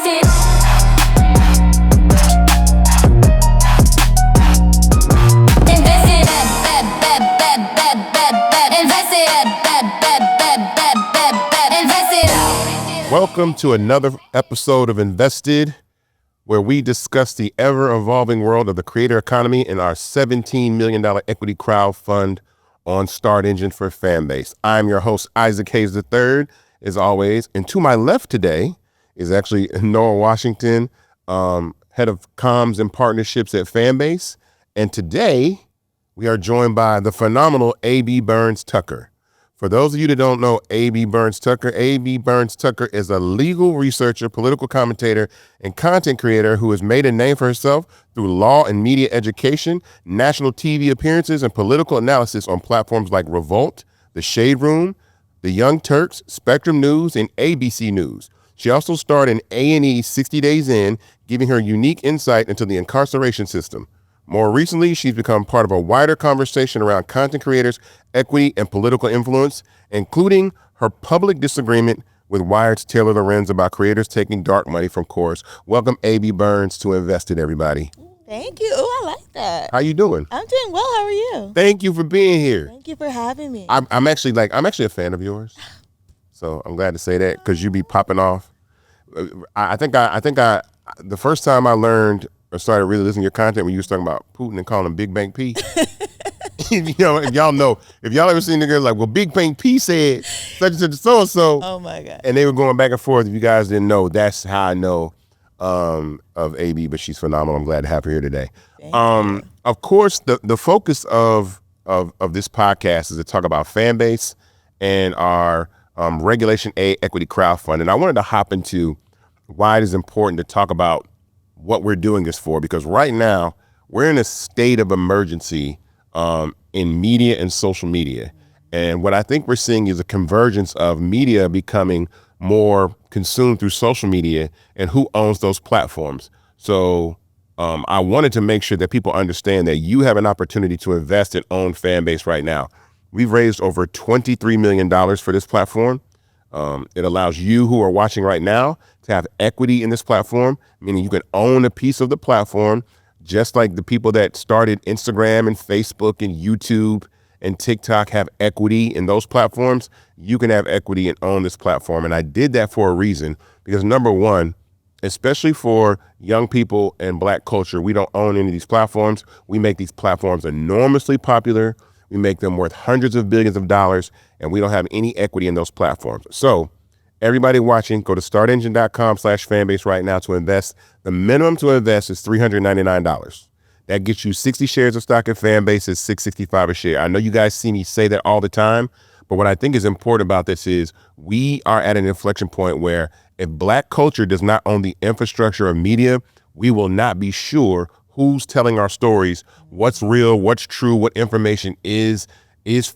invested. Welcome to another episode of Invested, where we discuss the ever-evolving world of the creator economy in our $17 million equity crowd fund on Start Engine for Fanbase. I'm your host, Isaac Hayes III, as always. And to my left today is actually Noah Washington, head of comms and partnerships at Fanbase. And today we are joined by the phenomenal A.B. Burns Tucker. For those of you that don't know A.B. Burns Tucker is a legal researcher, political commentator, and content creator who has made a name for herself through law and media education, national TV appearances, and political analysis on platforms like Revolt, The Shade Room, The Young Turks, Spectrum News, and ABC News. She also starred in A&E's 60 Days In, giving her unique insight into the incarceration system. More recently, she's become part of a wider conversation around content creators, equity, and political influence, including her public disagreement with Wired's Taylor Lorenz about creators taking dark money from chorus. Welcome, A.B. Burns, to Invested, everybody. Thank you. Oh, I like that. How you doing? I'm doing well. How are you? Thank you for being here. Thank you for having me. I'm actually a fan of yours, so I'm glad to say that because you be popping off. I think the first time I learned or started really listening to your content when you was talking about Putin and calling him Big Bank P. If y'all ever seen niggas like, well, Big Bank P said such and such so and so. Oh my God. And they were going back and forth. If you guys didn't know, that's how I know of AB, but she's phenomenal. I'm glad to have her here today. Of course, the focus of this podcast is to talk about Fanbase and our Regulation A equity crowdfund. And I wanted to hop into why it is important to talk about what we're doing this for, because right now we're in a state of emergency in media and social media. And what I think we're seeing is a convergence of media becoming more consumed through social media and who owns those platforms. So I wanted to make sure that people understand that you have an opportunity to invest and own Fanbase right now. We've raised over $23 million for this platform. It allows you who are watching right now to have equity in this platform, meaning you can own a piece of the platform, just like the people that started Instagram and Facebook and YouTube and TikTok have equity in those platforms. You can have equity and own this platform. And I did that for a reason, because number one, especially for young people and Black culture, we don't own any of these platforms. We make these platforms enormously popular. We make them worth hundreds of billions of dollars, and we don't have any equity in those platforms. So everybody watching, go to startengine.com/fanbase right now to invest. The minimum to invest is $399. That gets you 60 shares of stock at Fanbase is $665 a share. I know you guys see me say that all the time, but what I think is important about this is we are at an inflection point where if Black culture does not own the infrastructure of media, we will not be sure who's telling our stories, what's real, what's true, what information is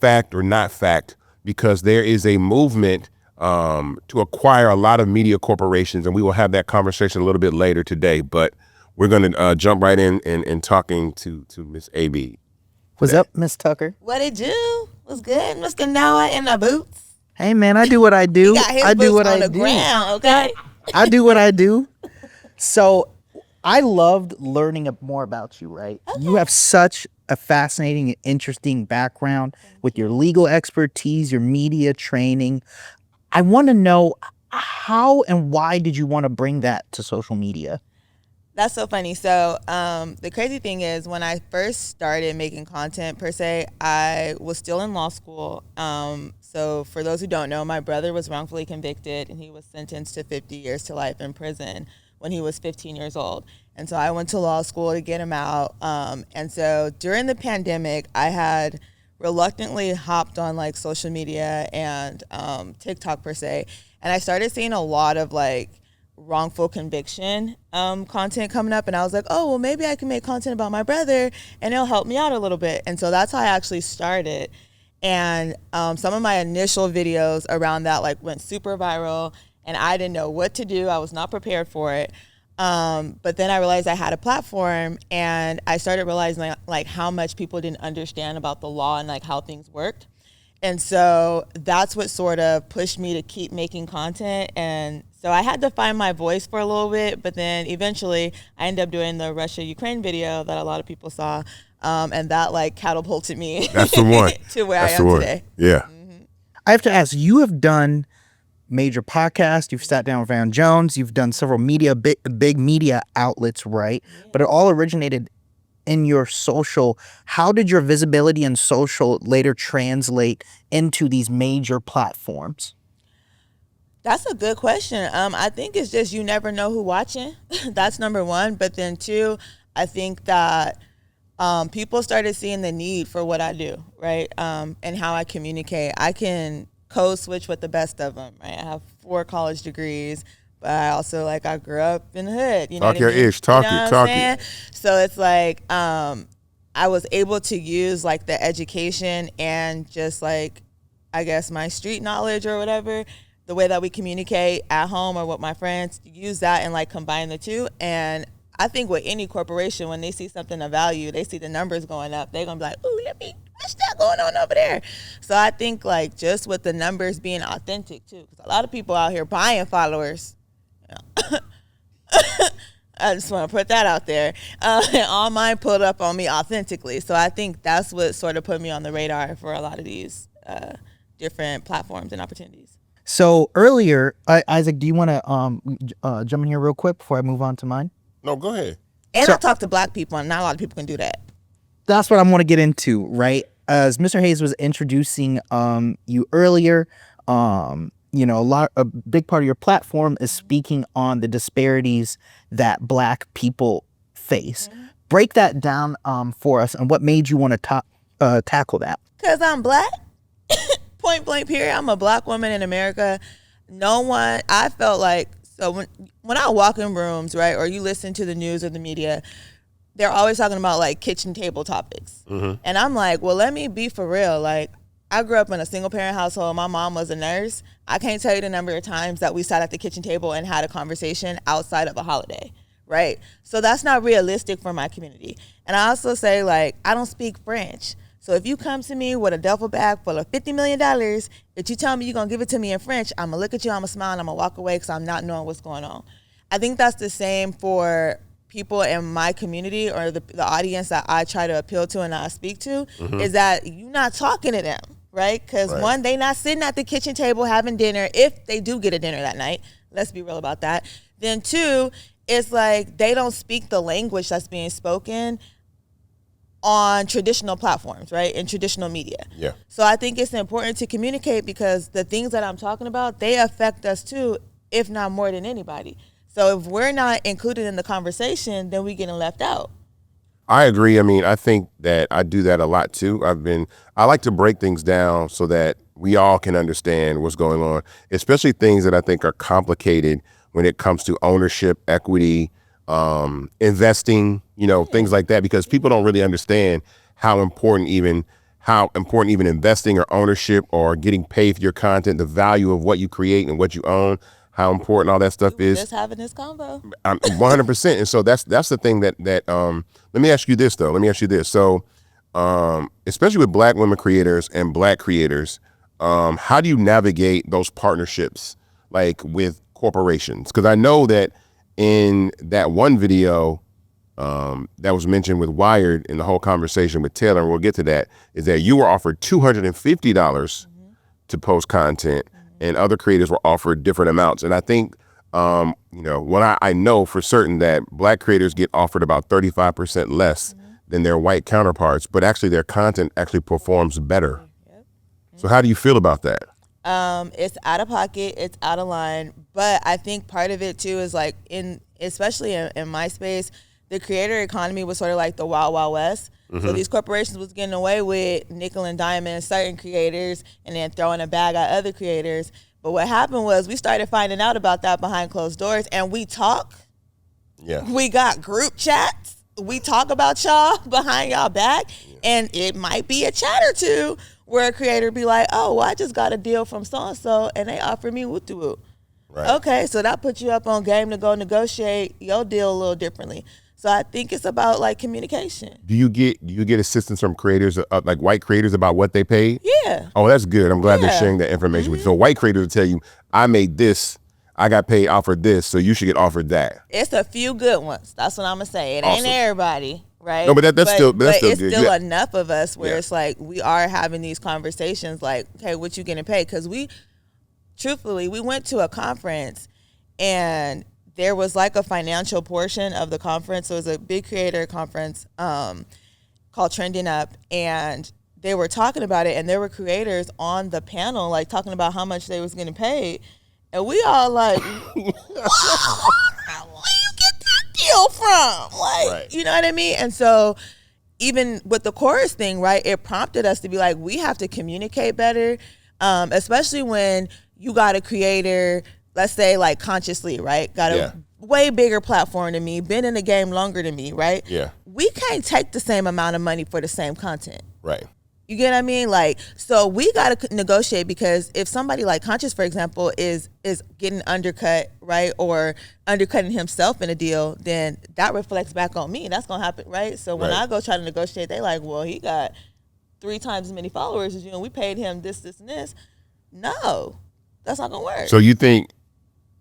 fact or not fact, because there is a movement to acquire a lot of media corporations, and we will have that conversation a little bit later today. But we're going to jump right in and talking to Miss A.B. What's up, Miss Tucker? What it do? What's good, Mr. Noah in the boots? Hey, man, I do what I do. He got his I do boots what on I the do. ground, okay? I do what I do. So I loved learning more about you, right? Okay. You have such a fascinating and interesting background with your legal expertise, your media training. I want to know how and why did you want to bring that to social media? That's so funny. So the crazy thing is when I first started making content per se, I was still in law school. So for those who don't know, my brother was wrongfully convicted and he was sentenced to 50 years to life in prison when he was 15 years old. And so I went to law school to get him out. And so during the pandemic, I had reluctantly hopped on like social media and TikTok per se. And I started seeing a lot of like wrongful conviction content coming up. And I was like, oh, well, maybe I can make content about my brother and it'll help me out a little bit. And so that's how I actually started. And some of my initial videos around that like went super viral and I didn't know what to do. I was not prepared for it. But then I realized I had a platform and I started realizing like how much people didn't understand about the law and like how things worked. And so that's what sort of pushed me to keep making content and So I had to find my voice for a little bit, but then eventually I ended up doing the Russia-Ukraine video that a lot of people saw, and that like catapulted me That's the one. to where That's I the am one. today. Yeah. I have to ask, you have done major podcasts, you've sat down with Van Jones, you've done several big media outlets, right? Yeah. But it all originated in your social. How did your visibility and social later translate into these major platforms? That's a good question. I think it's just you never know who's watching. That's number one. But then two, I think that people started seeing the need for what I do, right? And how I communicate. I can code switch with the best of them, right? I have 4 college degrees, but I also I grew up in the hood. You know talk what your I mean? ish, talk you know it, talk it. So it's like I was able to use like the education and just like I guess my street knowledge or whatever, the way that we communicate at home or with my friends, use that and like combine the two. And I think with any corporation, when they see something of value, they see the numbers going up, they're gonna be like, ooh, what's that going on over there? So I think like just with the numbers being authentic too, because a lot of people out here buying followers. You know? I just want to put that out there. And all mine pulled up on me authentically. So I think that's what sort of put me on the radar for a lot of these different platforms and opportunities. So earlier, Isaac, do you want to jump in here real quick before I move on to mine? No, go ahead. And I talk to Black people, and not a lot of people can do that. That's what I want to get into, right? As Mr. Hayes was introducing you earlier, a big part of your platform is speaking on the disparities that Black people face. Mm-hmm. Break that down for us, and what made you want to tackle that? Because I'm Black. Point blank period. I'm a Black woman in America. I felt like, so when I walk in rooms, right, or you listen to the news or the media, they're always talking about like kitchen table topics. Mm-hmm. And I'm like, well, let me be for real. Like, I grew up in a single parent household. My mom was a nurse. I can't tell you the number of times that we sat at the kitchen table and had a conversation outside of a holiday, right? So that's not realistic for my community. And I also say, like, I don't speak French. So if you come to me with a duffel bag full of $50 million, if you tell me you're going to give it to me in French, I'm going to look at you, I'm going to smile, and I'm going to walk away because I'm not knowing what's going on. I think that's the same for people in my community or the audience that I try to appeal to and I speak to, is that you're not talking to them, right? Because one, they not sitting at the kitchen table having dinner, if they do get a dinner that night. Let's be real about that. Then two, it's like they don't speak the language that's being spoken on traditional platforms, right? In traditional media. Yeah. So I think it's important to communicate because the things that I'm talking about, they affect us too, if not more than anybody. So if we're not included in the conversation, then we're getting left out. I agree. I mean, I think that I do that a lot too. I like to break things down so that we all can understand what's going on, especially things that I think are complicated when it comes to ownership, equity, investing, things like that, because people don't really understand how important even investing or ownership or getting paid for your content, the value of what you create and what you own, how important all that stuff is. Just having this convo. 100%. And so that's the thing that let me ask you this though. So, especially with Black women creators and Black creators, how do you navigate those partnerships like with corporations? Because I know that in that one video that was mentioned with Wired in the whole conversation with Taylor, and we'll get to that, is that you were offered $250 to post content, and other creators were offered different amounts. And I think, when I know for certain that Black creators get offered about 35% less than their white counterparts, but actually their content actually performs better. So how do you feel about that? It's out of pocket, it's out of line, but I think part of it too is like especially in my space, the creator economy was sort of like the wild, wild west. So these corporations was getting away with nickel and diamond certain creators and then throwing a bag at other creators. But what happened was we started finding out about that behind closed doors, and we talk. Yeah. We got group chats. We talk about y'all behind y'all back, and it might be a chat or two where a creator be like, oh, well, I just got a deal from so-and-so, and they offered me woo-to-woo. Right. Okay, so that puts you up on game to go negotiate your deal a little differently. So I think it's about like communication. Do you get assistance from creators, like white creators, about what they paid? Yeah. Oh, that's good. I'm glad they're sharing that information with you. So white creators will tell you, I made this I got paid offered this, so you should get offered that. It's a few good ones. That's what I'm gonna say. It ain't everybody, right? No, but that's still it's good. still enough of us where it's like we are having these conversations. Like, okay, what you getting paid? Because truthfully, we went to a conference and there was like a financial portion of the conference. So it was a big creator conference called Trending Up, and they were talking about it, and there were creators on the panel like talking about how much they was getting paid, and we all like, where you get that deal from? Like, right. You know what I mean? And so even with the chorus thing, right, it prompted us to be like, we have to communicate better, especially when you got a creator, let's say like Consciously, right, got a way bigger platform than me, been in the game longer than me, right? Yeah. We can't take the same amount of money for the same content. Right. You get what I mean? Like, so we got to negotiate, because if somebody like Conscious, for example, is getting undercut, right, or undercutting himself in a deal, then that reflects back on me. That's going to happen, right? So when I go try to negotiate, they like, well, he got 3 times as many followers as you, and we paid him this, and this. No, that's not going to work. So do you think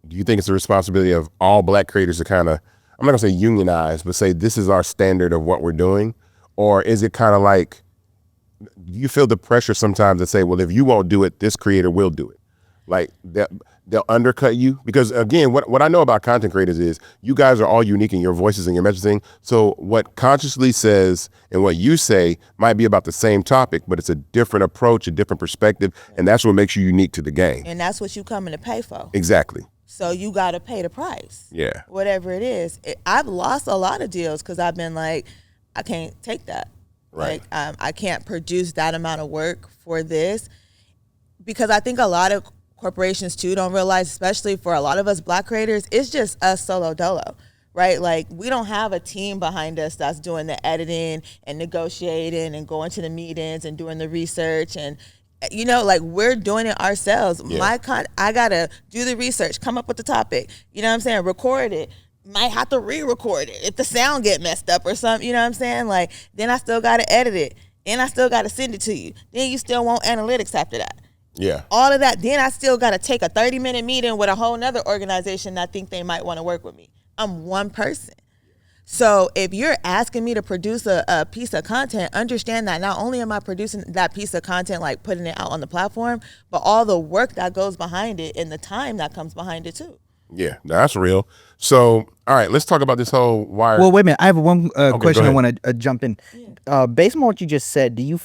it's the responsibility of all Black creators to kind of, I'm not going to say unionize, but say this is our standard of what we're doing? Or is it kind of like, you feel the pressure sometimes to say, well, if you won't do it, this creator will do it? Like they'll undercut you? Because again, what I know about content creators is you guys are all unique in your voices and your messaging. So what Consciously says and what you say might be about the same topic, but it's a different approach, a different perspective, and that's what makes you unique to the game. And that's what you coming to pay for. Exactly. So you got to pay the price. Yeah. Whatever it is. I've lost a lot of deals because I've been like, I can't take that. Right. Like, I can't produce that amount of work for this, because I think a lot of corporations too don't realize, especially for a lot of us Black creators, it's just us solo dolo, right? Like, we don't have a team behind us that's doing the editing and negotiating and going to the meetings and doing the research, and you know, like, we're doing it ourselves. Yeah. I gotta do the research, come up with the topic, you know what I'm saying, record it. Might have to re-record it if the sound get messed up or something, you know what I'm saying? Like, then I still got to edit it. Then I still got to send it to you. Then you still want analytics after that. Yeah. All of that. Then I still got to take a 30-minute meeting with a whole nother organization that think they might want to work with me. I'm one person. So if you're asking me to produce a piece of content, understand that not only am I producing that piece of content, like putting it out on the platform, but all the work that goes behind it and the time that comes behind it too. Yeah, that's real. So, all right, let's talk about this whole wire. Well, wait a minute. I have one question I ahead. want to jump in. Based on what you just said, do you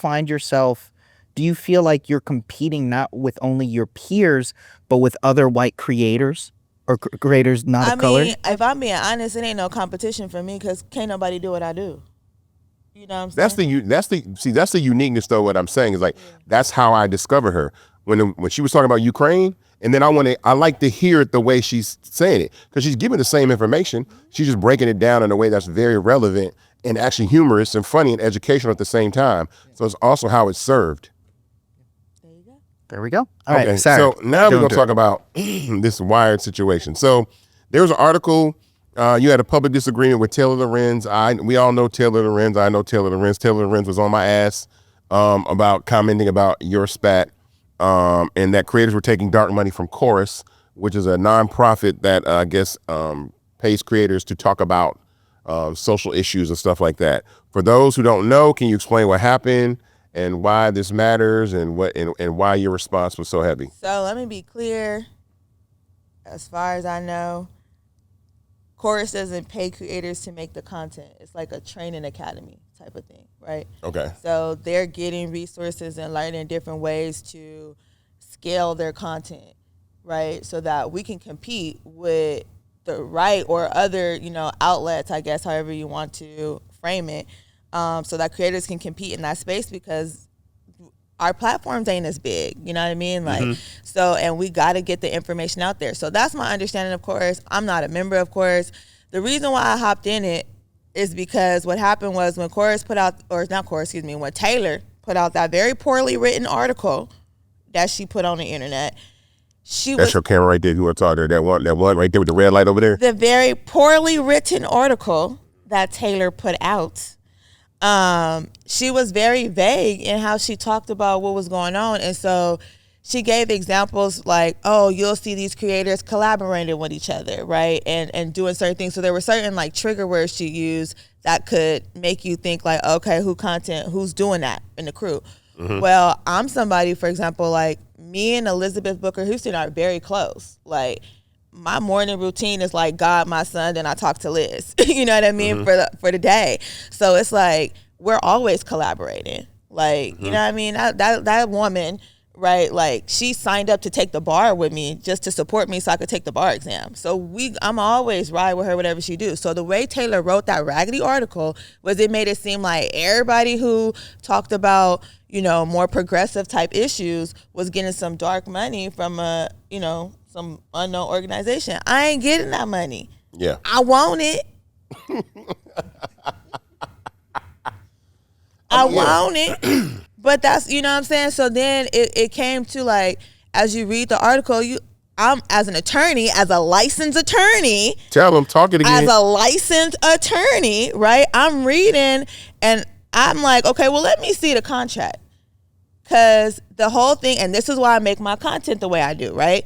feel like you're competing not with only your peers, but with other white creators or creators not of color? If I'm being honest, it ain't no competition for me, because can't nobody do what I do. You know what I'm saying? That's the uniqueness though. What I'm saying is like, that's how I discovered her. When she was talking about Ukraine, and then I like to hear it the way she's saying it, because she's giving the same information. She's just breaking it down in a way that's very relevant and actually humorous and funny and educational at the same time. So it's also how it's served. There you go. There we go. All right. Okay, so now we're going to talk about this Wired situation. So there was an article. You had a public disagreement with Taylor Lorenz. We all know Taylor Lorenz. I know Taylor Lorenz. Taylor Lorenz was on my ass about commenting about your spat. And that creators were taking dark money from Chorus, which is a nonprofit that I guess pays creators to talk about social issues and stuff like that. For those who don't know, can you explain what happened and why this matters and why your response was so heavy? So let me be clear. As far as I know, Chorus doesn't pay creators to make the content. It's like a training academy type of thing, right? Okay. So they're getting resources and learning different ways to scale their content, right? So that we can compete with the right or other, you know, outlets, I guess, however you want to frame it, so that creators can compete in that space, because our platforms ain't as big, you know what I mean? Like, so, and we got to get the information out there. So that's my understanding of Chorus. I'm not a member of Chorus. The reason why I hopped in it is because what happened was when Chorus put out, or not Chorus, excuse me, when Taylor put out that very poorly written article that she put on the internet, That's your camera right there. You want to talk there? That one right there with the red light over there? The very poorly written article that Taylor put out, she was very vague in how she talked about what was going on. And so she gave examples like, oh, you'll see these creators collaborating with each other, right? And doing certain things. So there were certain like trigger words she used that could make you think like, okay, who's doing that in the crew? Well, I'm somebody, for example, like me and Elizabeth Booker Houston are very close. Like my morning routine is like God, my son, then I talk to Liz. You know what I mean? For the day. So it's like we're always collaborating. Like, you know what I mean? That woman, right, like she signed up to take the bar with me just to support me so I could take the bar exam. So I'm always ride with her whatever she do. So the way Taylor wrote that raggedy article was it made it seem like everybody who talked about, you know, more progressive type issues was getting some dark money from some unknown organization. I ain't getting that money. Yeah. I want it. I want it. But that's, you know what I'm saying? So then it came to like, as you read the article, I'm as an attorney, as a licensed attorney. Tell them, talk it again. As a licensed attorney, right? I'm reading and I'm like, okay, well, let me see the contract. Because the whole thing, and this is why I make my content the way I do, right?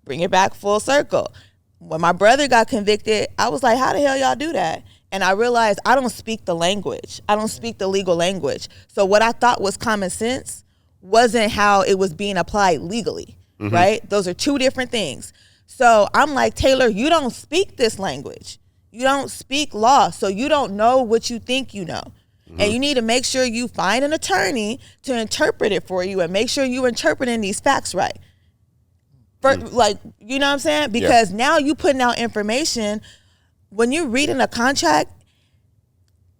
Bring it back full circle. When my brother got convicted, I was like, how the hell y'all do that? And I realized I don't speak the language. I don't speak the legal language. So what I thought was common sense wasn't how it was being applied legally, right? Those are two different things. So I'm like, Taylor, you don't speak this language. You don't speak law. So you don't know what you think you know. And you need to make sure you find an attorney to interpret it for you and make sure you're interpreting these facts right. Like, you know what I'm saying? Because now you putting out information. When you're reading a contract,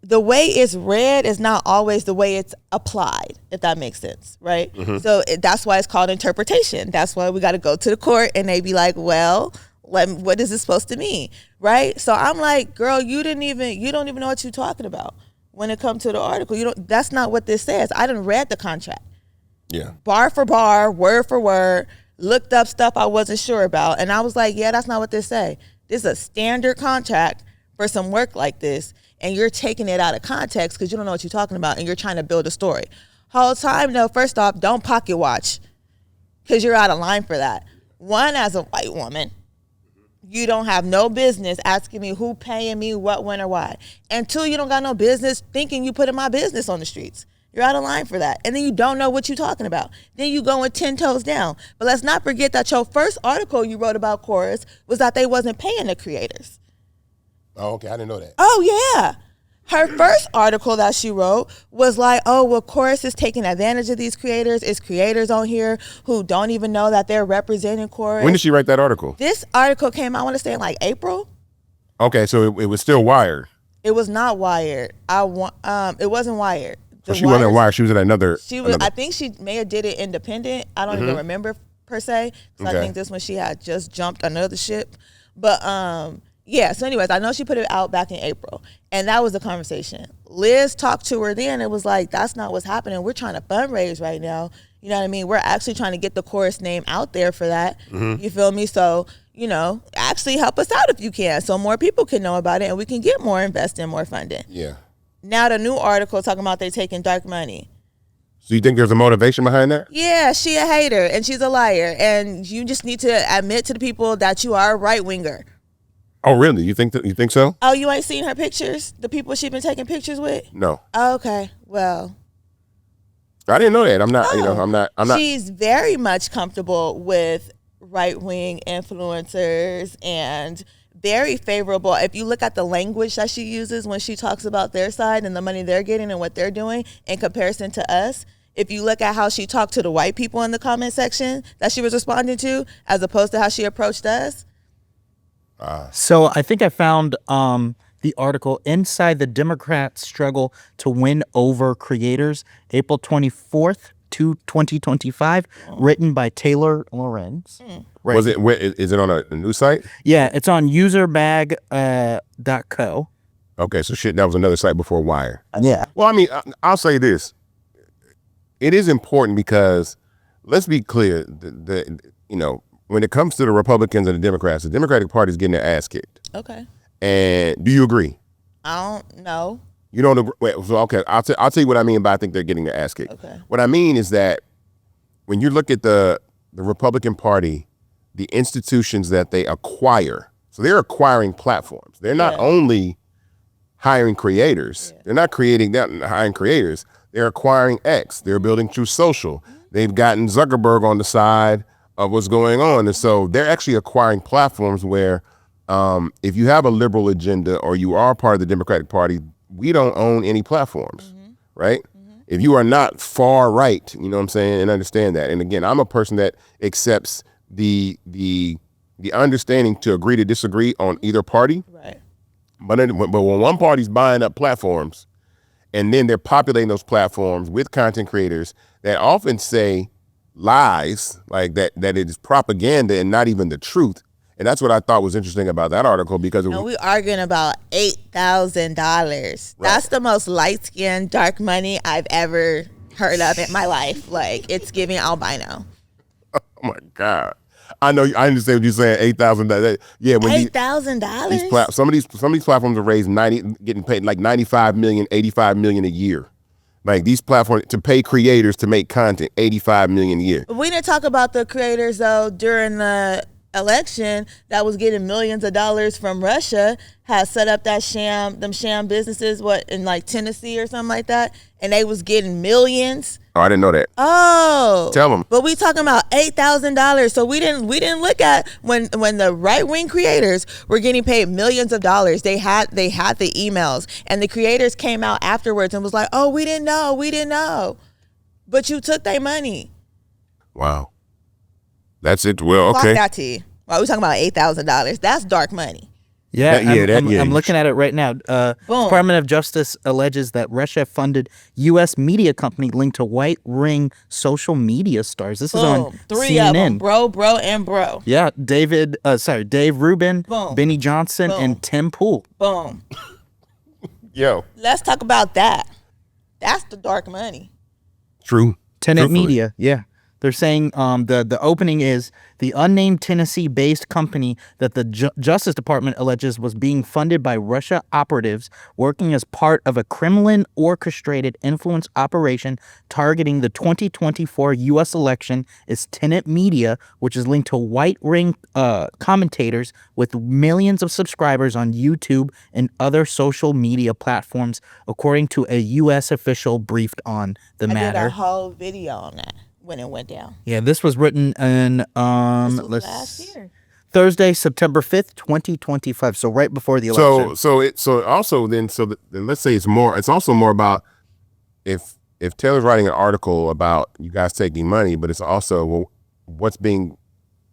the way it's read is not always the way it's applied, if that makes sense, right? So that's why it's called interpretation. That's why we got to go to the court and they be like, well, what is this supposed to mean, right? So I'm like, girl, you don't even know what you're talking about when it comes to the article. That's not what this says. I done read the contract. Yeah. Bar for bar, word for word, looked up stuff I wasn't sure about. And I was like, yeah, that's not what this say. This is a standard contract for some work like this, and you're taking it out of context because you don't know what you're talking about, and you're trying to build a story. Whole time, no, first off, don't pocket watch because you're out of line for that. One, as a white woman, you don't have no business asking me who paying me, what, when, or why. And two, you don't got no business thinking you putting my business on the streets. You're out of line for that. And then you don't know what you're talking about. Then you going 10 toes down. But let's not forget that your first article you wrote about Chorus was that they wasn't paying the creators. Oh, okay. I didn't know that. Oh, yeah. Her first article that she wrote was like, oh, well, Chorus is taking advantage of these creators. It's creators on here who don't even know that they're representing Chorus. When did she write that article? This article came out, I want to say, in like April. Okay, so it was still Wired. It was not Wired. It wasn't Wired. So she wasn't Wired. She was at another. I think she may have did it independent. I don't even remember per se. Because I think this one she had just jumped another ship. But yeah. So anyways, I know she put it out back in April, and that was the conversation. Liz talked to her then. It was like, that's not what's happening. We're trying to fundraise right now. You know what I mean? We're actually trying to get the Chorus name out there for that. You feel me? So, you know, actually help us out if you can, so more people can know about it and we can get more investing, more funding. Yeah. Now the new article talking about they taking dark money. So you think there's a motivation behind that? Yeah, she a hater and she's a liar, and you just need to admit to the people that you are a right winger. Oh, really? You think so? Oh, you ain't seen her pictures? The people she been taking pictures with? No. Okay, well, I didn't know that. I'm not. You know, I'm not. She's very much comfortable with right wing influencers and very favorable. If you look at the language that she uses when she talks about their side and the money they're getting and what they're doing in comparison to us, if you look at how she talked to the white people in the comment section that she was responding to, as opposed to how she approached us. So I think I found the article Inside the Democrats' Struggle to Win Over Creators, April 24th, 2025, written by Taylor Lorenz. Right. Was it? Is it on a news site? Yeah, it's on userbag.co. Okay, so shit, that was another site before Wire. Yeah. Well, I mean, I'll say this. It is important because, let's be clear, you know, when it comes to the Republicans and the Democrats, the Democratic Party is getting their ass kicked. Okay. And do you agree? I don't know. You don't agree? Wait, so okay, I'll tell you what I mean by I think they're getting their ass kicked. Okay. What I mean is that when you look at the Republican Party, the institutions that they acquire, so they're acquiring platforms. They're not only hiring creators. They're not creating that and hiring creators. They're acquiring X. They're building True Social. They've gotten Zuckerberg on the side of what's going on. And so they're actually acquiring platforms where if you have a liberal agenda or you are part of the Democratic Party, we don't own any platforms, right? If you are not far right, you know what I'm saying, and understand that. And again, I'm a person that accepts the understanding to agree to disagree on either party. Right. But when one party's buying up platforms and then they're populating those platforms with content creators that often say lies, like that it is propaganda and not even the truth. And that's what I thought was interesting about that article because And we arguing about $8,000. That's the most light-skinned dark money I've ever heard of in my life. Like, it's giving albino. Oh my God. I know. I understand what you're saying. $8,000. Yeah, when $8,000. some of these platforms are raised getting paid like 95 million, 85 million a year. Like these platforms to pay creators to make content, 85 million a year. We didn't talk about the creators though during the election that was getting millions of dollars from Russia, has set up that sham businesses, in like Tennessee or something like that, and they was getting millions. Oh, I didn't know that. Oh, Tell them. But we talking about $8,000. So we didn't look at when the right wing creators were getting paid millions of dollars. They had the emails, and the creators came out afterwards and was like, "Oh, we didn't know," but you took their money. Wow, that's it. Well, okay. Fuck that to you. Why we talking about $8,000? That's dark money. Yeah, Yeah, I'm looking at it right now. Department of Justice alleges that Russia funded U.S. media company linked to white ring social media stars. This is on Three CNN. of them, bro, and bro. Yeah, Dave Rubin, Boom. Benny Johnson, Boom. and Tim Pool. Boom. Yo, Let's talk about that. That's the dark money. true. Tenet Truthfully. Media, yeah. They're saying the opening is the unnamed Tennessee-based company that the Justice Department alleges was being funded by Russia operatives working as part of a Kremlin-orchestrated influence operation targeting the 2024 U.S. election is Tenet Media, which is linked to white ring commentators with millions of subscribers on YouTube and other social media platforms, according to a U.S. official briefed on the I matter. did a whole video on that when it went down. Yeah, this was written in This was last year. Thursday, September 5th, 2025. So right before the election. Then let's say it's also more about if Taylor's writing an article about you guys taking money, but it's also what's being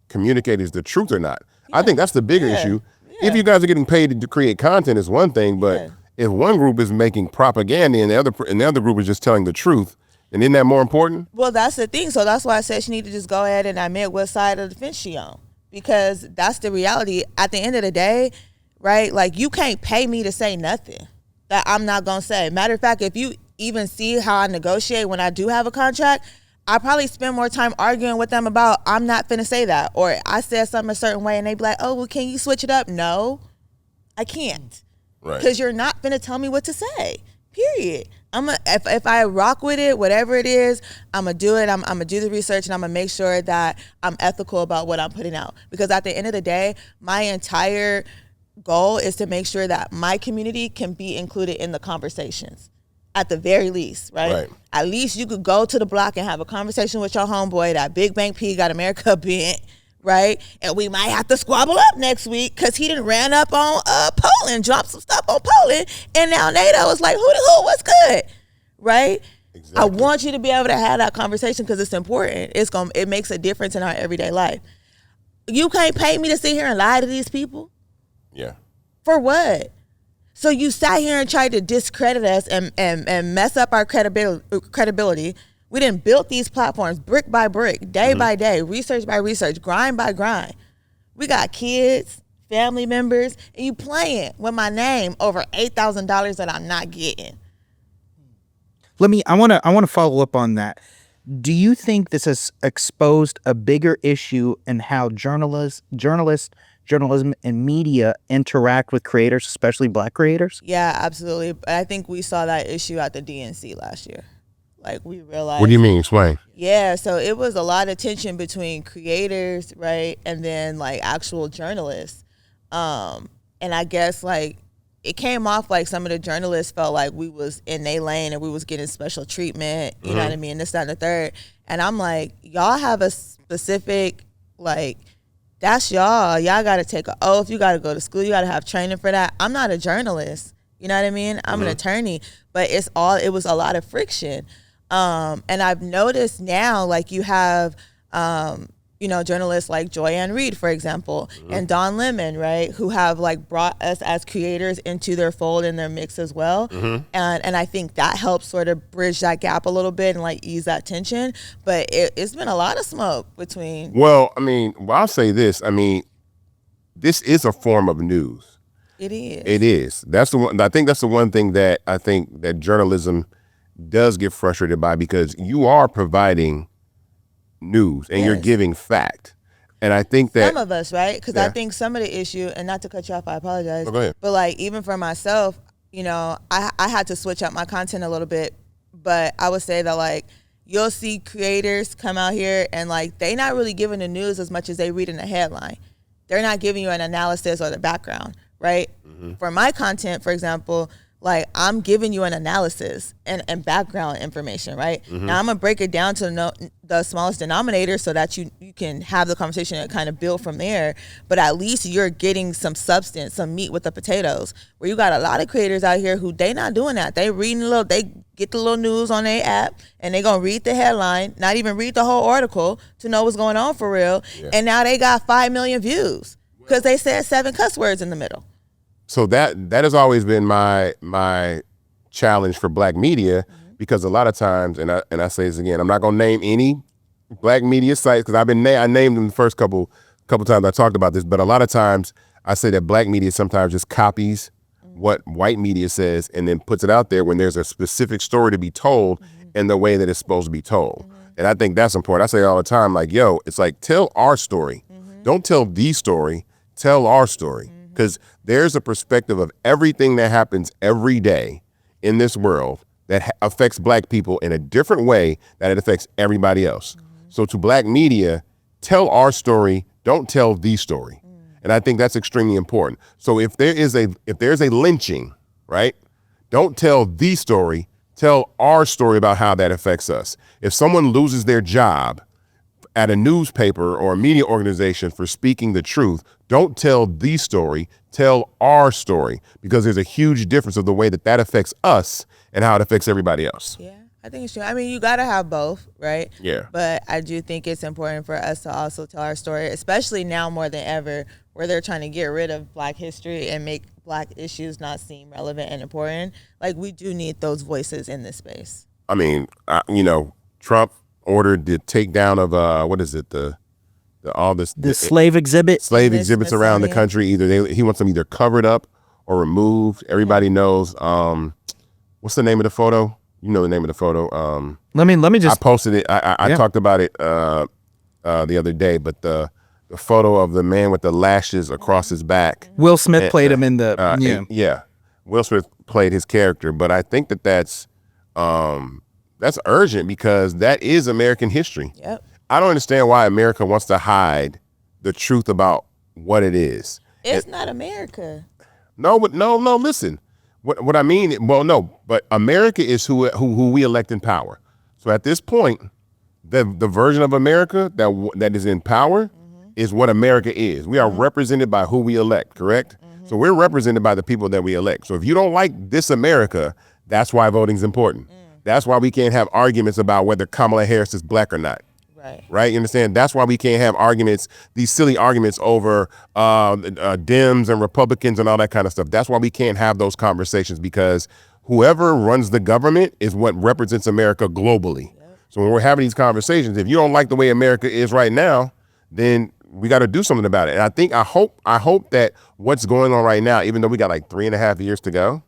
communicated is the truth or not. I think that's the bigger issue. If you guys are getting paid to create content is one thing, but if one group is making propaganda and the other group is just telling the truth, and isn't that more important? Well, that's the thing. So that's why I said she need to just go ahead and admit what side of the fence she on, because that's the reality. At the end of the day, right? Like, you can't pay me to say nothing that I'm not gonna say. Matter of fact, if you even see how I negotiate when I do have a contract, I probably spend more time arguing with them about I'm not finna say that, or I said something a certain way and they be like, "Oh, well, can you switch it up?" No, I can't, Right. because you're not finna tell me what to say. Period. If I rock with it, whatever it is, I'm gonna do it. I'm gonna do the research, and I'm gonna make sure that I'm ethical about what I'm putting out. Because at the end of the day, my entire goal is to make sure that my community can be included in the conversations. At the very least, right? At least you could go to the block and have a conversation with your homeboy that Big Bank P got America bent, right? And we might have to squabble up next week because he done ran up on Poland, dropped some stuff on Poland, and now NATO is like, who the who, what's good, right? Exactly. I want you to be able to have that conversation because it's important. It makes a difference in our everyday life. You can't pay me to sit here and lie to these people. Yeah. For what? So you sat here and tried to discredit us and mess up our credibility. We didn't build these platforms brick by brick, day by day, research by research, grind by grind. We got kids, family members, and you playing with my name over $8,000 that I'm not getting. I want to follow up on that. Do you think this has exposed a bigger issue in how journalism and media interact with creators, especially Black creators? Yeah, absolutely. But I think we saw that issue at the DNC last year. Like we realized. What do you mean? Explain. Yeah, so it was a lot of tension between creators, right, and then like actual journalists. And I guess like it came off like some of the journalists felt like we was in their lane and we was getting special treatment, you know what I mean, this, that, and the third. And I'm like, y'all have a specific, like, that's y'all. Y'all got to take an oath. You got to go to school. You got to have training for that. I'm not a journalist. You know what I mean? I'm an attorney. But it was a lot of friction. And I've noticed now, like, you have, journalists like Joy Ann Reid, for example, and Don Lemon, right, who have like brought us as creators into their fold and their mix as well. And I think that helps sort of bridge that gap a little bit and like ease that tension. But it's been a lot of smoke between. Well, I mean, I'll say this. I mean, this is a form of news. It is. It is. That's the one. I think that's the one thing that I think that journalism does get frustrated by, because you are providing news and you're giving fact. And I think that some of us, right? Because I think some of the issue, and not to cut you off, I apologize. Oh, go ahead. But like even for myself, I had to switch up my content a little bit. But I would say that like you'll see creators come out here and like they not really giving the news as much as they read in the headline. They're not giving you an analysis or the background, right? For my content, for example, like I'm giving you an analysis and background information, right? Now I'm gonna break it down to the smallest denominator so that you can have the conversation and kind of build from there. But at least you're getting some substance, some meat with the potatoes. Where you got a lot of creators out here who they not doing that. They get the little news on their app and they gonna read the headline, not even read the whole article to know what's going on for real. And now they got 5 million views because they said 7 cuss words in the middle. So that has always been my challenge for black media, because a lot of times, and I say this again, I'm not gonna name any black media sites because I named them the first couple times I talked about this, but a lot of times I say that black media sometimes just copies what white media says and then puts it out there when there's a specific story to be told in the way that it's supposed to be told. And I think that's important. I say all the time, like, yo, it's like, tell our story. Don't tell the story, tell our story. Because there's a perspective of everything that happens every day in this world that affects black people in a different way that it affects everybody else. So to black media, tell our story, don't tell the story. And I think that's extremely important. So if there's a lynching, right, don't tell the story, tell our story about how that affects us. If someone loses their job at a newspaper or a media organization for speaking the truth, don't tell the story, tell our story, because there's a huge difference of the way that affects us and how it affects everybody else. Yeah, I think it's true. I mean, you got to have both, right? Yeah. But I do think it's important for us to also tell our story, especially now more than ever, where they're trying to get rid of black history and make black issues not seem relevant and important. Like, we do need those voices in this space. I mean, Trump ordered the takedown of the slave exhibit. Slave exhibits around the country. He wants them either covered up or removed. Everybody knows. What's the name of the photo? You know the name of the photo. Let me just. I posted it. I talked about it the other day. But the photo of the man with the lashes across his back. Will Smith played him in the. Yeah. Will Smith played his character, but I think that's urgent because that is American history. Yep. I don't understand why America wants to hide the truth about what it is. It's not America. No, listen. What I mean, well, no, but America is who we elect in power. So at this point, the version of America that is in power is what America is. We are represented by who we elect, correct? So we're represented by the people that we elect. So if you don't like this America, that's why voting is important. That's why we can't have arguments about whether Kamala Harris is black or not. Right. You understand? That's why we can't have arguments, these silly arguments over Dems and Republicans and all that kind of stuff. That's why we can't have those conversations, because whoever runs the government is what represents America globally. So when we're having these conversations, if you don't like the way America is right now, then we got to do something about it. And I hope that what's going on right now, even though we got like 3.5 years to go,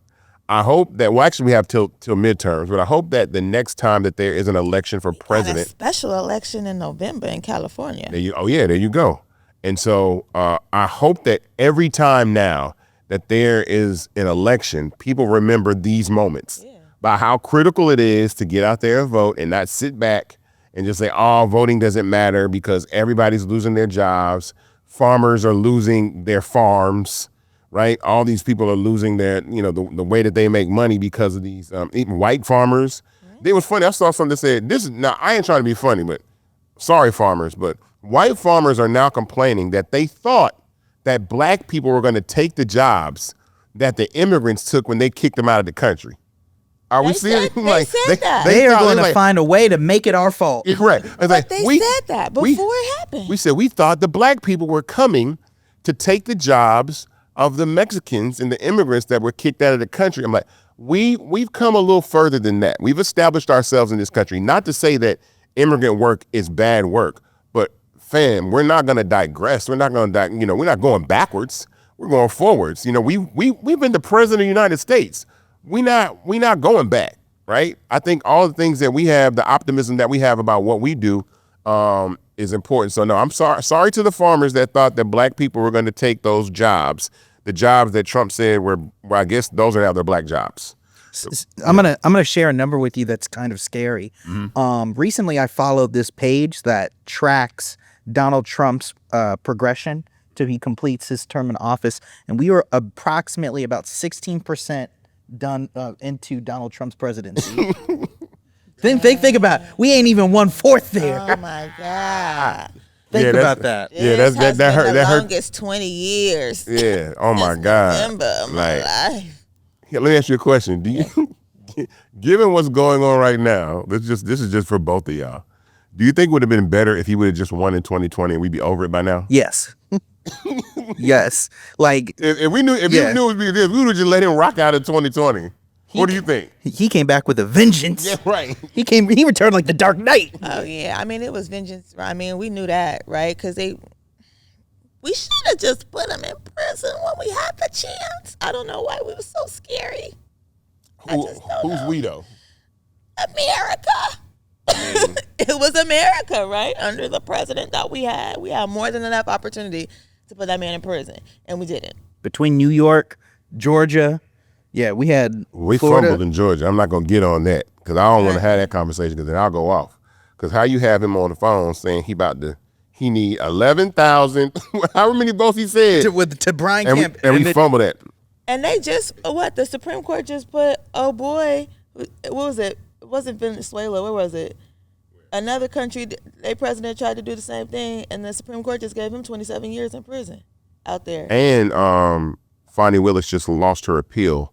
I hope that, well, actually we have till midterms, but I hope that the next time that there is an election for president. A special election in November in California. There you go. And so I hope that every time now that there is an election, people remember these moments. by how critical it is to get out there and vote and not sit back and just say, oh, voting doesn't matter because everybody's losing their jobs. Farmers are losing their farms, right? All these people are losing their, the way that they make money because of these, even white farmers. It was funny. I saw something that said, now I ain't trying to be funny, but sorry, farmers, but white farmers are now complaining that they thought that black people were going to take the jobs that the immigrants took when they kicked them out of the country. Are we seeing they said that. They are going to find a way to make it our fault. Correct. But they said that before it happened. We said we thought the black people were coming to take the jobs of the Mexicans and the immigrants that were kicked out of the country. I'm like, we've come a little further than that. We've established ourselves in this country. Not to say that immigrant work is bad work, but fam, we're not going to digress. We're not going to, we're not going backwards. We're going forwards. We've been the president of the United States. We not going back, right? I think all the things that we have, the optimism that we have about what we do, is important. So no, I'm sorry to the farmers that thought that black people were going to take those jobs, the jobs that Trump said were I guess those are now their black jobs. So, I'm gonna share a number with you that's kind of scary. Mm-hmm. Recently, I followed this page that tracks Donald Trump's progression till he completes his term in office, and we were approximately about 16% done into Donald Trump's presidency. Think about it. We ain't even 1/4 there. Oh my God. Think about that. Yeah, that hurt. The hurt. longest 20 years. Yeah. Oh my God. November of my life. Yeah, let me ask you a question. Do you, given what's going on right now, this is just for both of y'all. Do you think it would have been better if he would have just won in 2020 and we'd be over it by now? Yes. Yes. Like if you knew it would be this, we would have just let him rock out in 2020. What do you think? He came back with a vengeance. Yeah, right. He returned like the Dark Knight. Oh yeah, I mean it was vengeance. I mean we knew that, right? Because we should have just put him in prison when we had the chance. I don't know why we were so scary. Who's we though? America. It was America, right? Under the president that we had more than enough opportunity to put that man in prison, and we didn't. Between New York, Georgia, yeah, we Florida. Fumbled in Georgia. I'm not gonna get on that because I don't want to have that conversation because then I'll go off. Because how you have him on the phone saying he need 11,000, however many votes he said to Brian Kemp, and we fumbled that. And they just the Supreme Court just put what was it? It wasn't Venezuela. Where was it? Another country. Their president tried to do the same thing, and the Supreme Court just gave him 27 years in prison out there. And Fonnie Willis just lost her appeal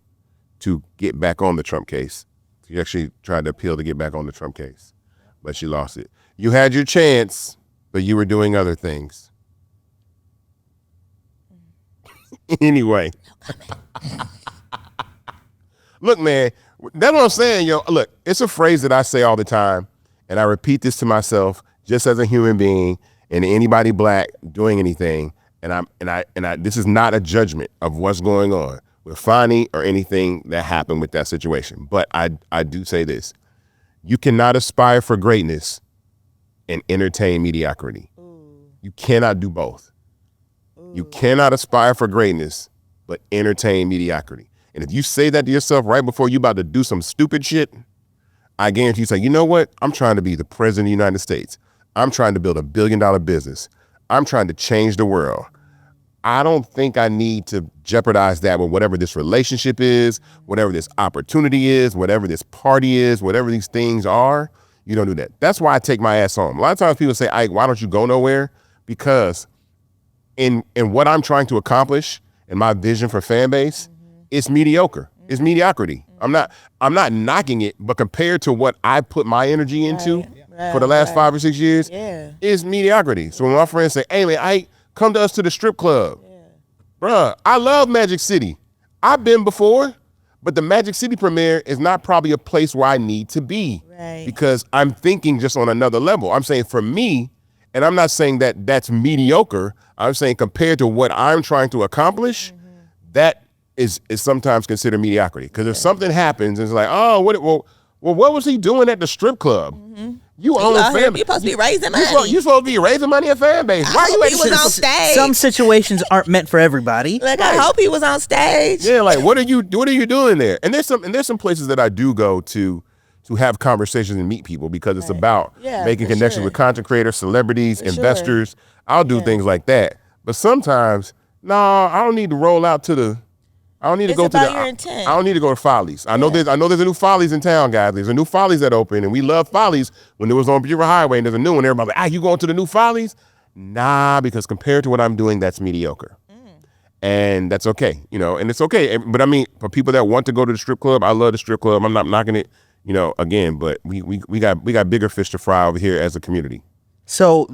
to get back on the Trump case. She actually tried to appeal to get back on the Trump case, but she lost it. You had your chance, but you were doing other things. Anyway. Look, man, that's what I'm saying, yo. Look, it's a phrase that I say all the time, and I repeat this to myself just as a human being and anybody black doing anything. And this is not a judgment of what's going on with Fonnie or anything that happened with that situation. But I do say this. You cannot aspire for greatness and entertain mediocrity. Ooh. You cannot do both. Ooh. You cannot aspire for greatness, but entertain mediocrity. And if you say that to yourself right before you about to do some stupid shit, I guarantee you say, you know what? I'm trying to be the president of the United States. I'm trying to build $1 billion business. I'm trying to change the world. I don't think I need to jeopardize that with whatever this relationship is, whatever this opportunity is, whatever this party is, whatever these things are. You don't do that. That's why I take my ass home. A lot of times people say, Ike, why don't you go nowhere? Because in what I'm trying to accomplish and my vision for Fanbase, it's mediocre. It's mediocrity. I'm not knocking it, but compared to what I put my energy into for the last 5 or 6 years, it's mediocrity. So when my friends say, hey man, Ike, come to us to the strip club. Bruh, I love Magic City. I've been before, but the Magic City premiere is not probably a place where I need to be because I'm thinking just on another level. I'm saying for me, and I'm not saying that that's mediocre. I'm saying compared to what I'm trying to accomplish, that is sometimes considered mediocrity. Because if something happens, it's like, oh, what was he doing at the strip club? You own out here, Fanbase. you supposed to be raising money. You supposed to be raising money at Fanbase. Why I you hope he was on stage. Some situations aren't meant for everybody. Like, I hope he was on stage. Yeah, like what are you doing there? And there's some places that I do go to have conversations and meet people because it's about making connections with content creators, celebrities, investors. I'll do things like that. But sometimes, no, I don't need to roll out to the. I don't need to go to the. your intent. I don't need to go to Follies. I know there's a new Follies in town, guys. There's a new Follies that opened, and we love Follies when it was on Bureau Highway. And there's a new one. Everybody's like, you going to the new Follies? Nah, because compared to what I'm doing, that's mediocre. And that's okay, and it's okay. But I mean, for people that want to go to the strip club, I love the strip club. I'm not knocking it, again, but we got bigger fish to fry over here as a community. So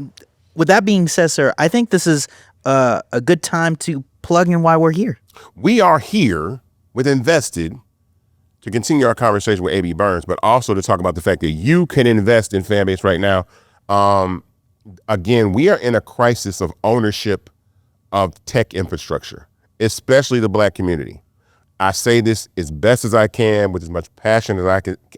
with that being said, sir, I think this is a good time to plug in why we're here. We are here with Invested to continue our conversation with A.B. Burns, but also to talk about the fact that you can invest in Fanbase right now. Again, we are in a crisis of ownership of tech infrastructure, especially the Black community. I say this as best as I can with as much passion as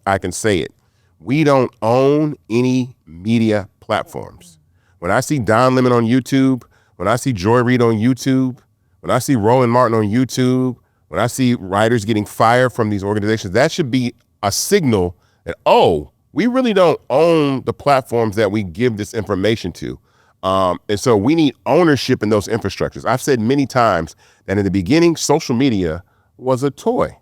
I can say it. We don't own any media platforms. When I see Don Lemon on YouTube, when I see Joy Reid on YouTube, when I see Roland Martin on YouTube, when I see writers getting fired from these organizations, that should be a signal that, we really don't own the platforms that we give this information to. And so we need ownership in those infrastructures. I've said many times that in the beginning, social media was a toy,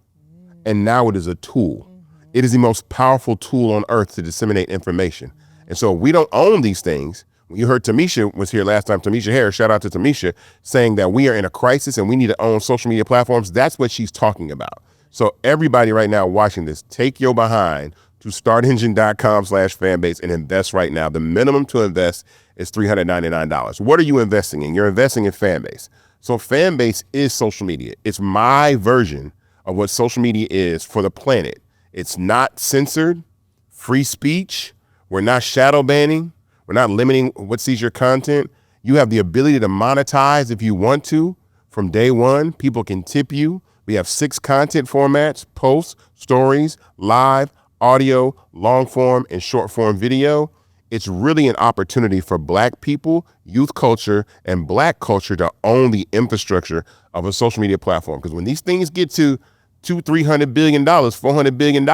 and now it is a tool. It is the most powerful tool on earth to disseminate information. And so we don't own these things. You heard Tamisha was here last time, Tamisha Harris, shout out to Tamisha, saying that we are in a crisis and we need to own social media platforms. That's what she's talking about. So everybody right now watching this, take your behind to startengine.com/fanbase and invest right now. The minimum to invest is $399. What are you investing in? You're investing in Fanbase. So Fanbase is social media. It's my version of what social media is for the planet. It's not censored, free speech. We're not shadow banning. We're not limiting what sees your content. You have the ability to monetize if you want to. From day one, people can tip you. We have 6 content formats: posts, stories, live, audio, long form, and short form video. It's really an opportunity for Black people, youth culture, and Black culture to own the infrastructure of a social media platform. Because when these things get to $200-300 billion, $400 billion,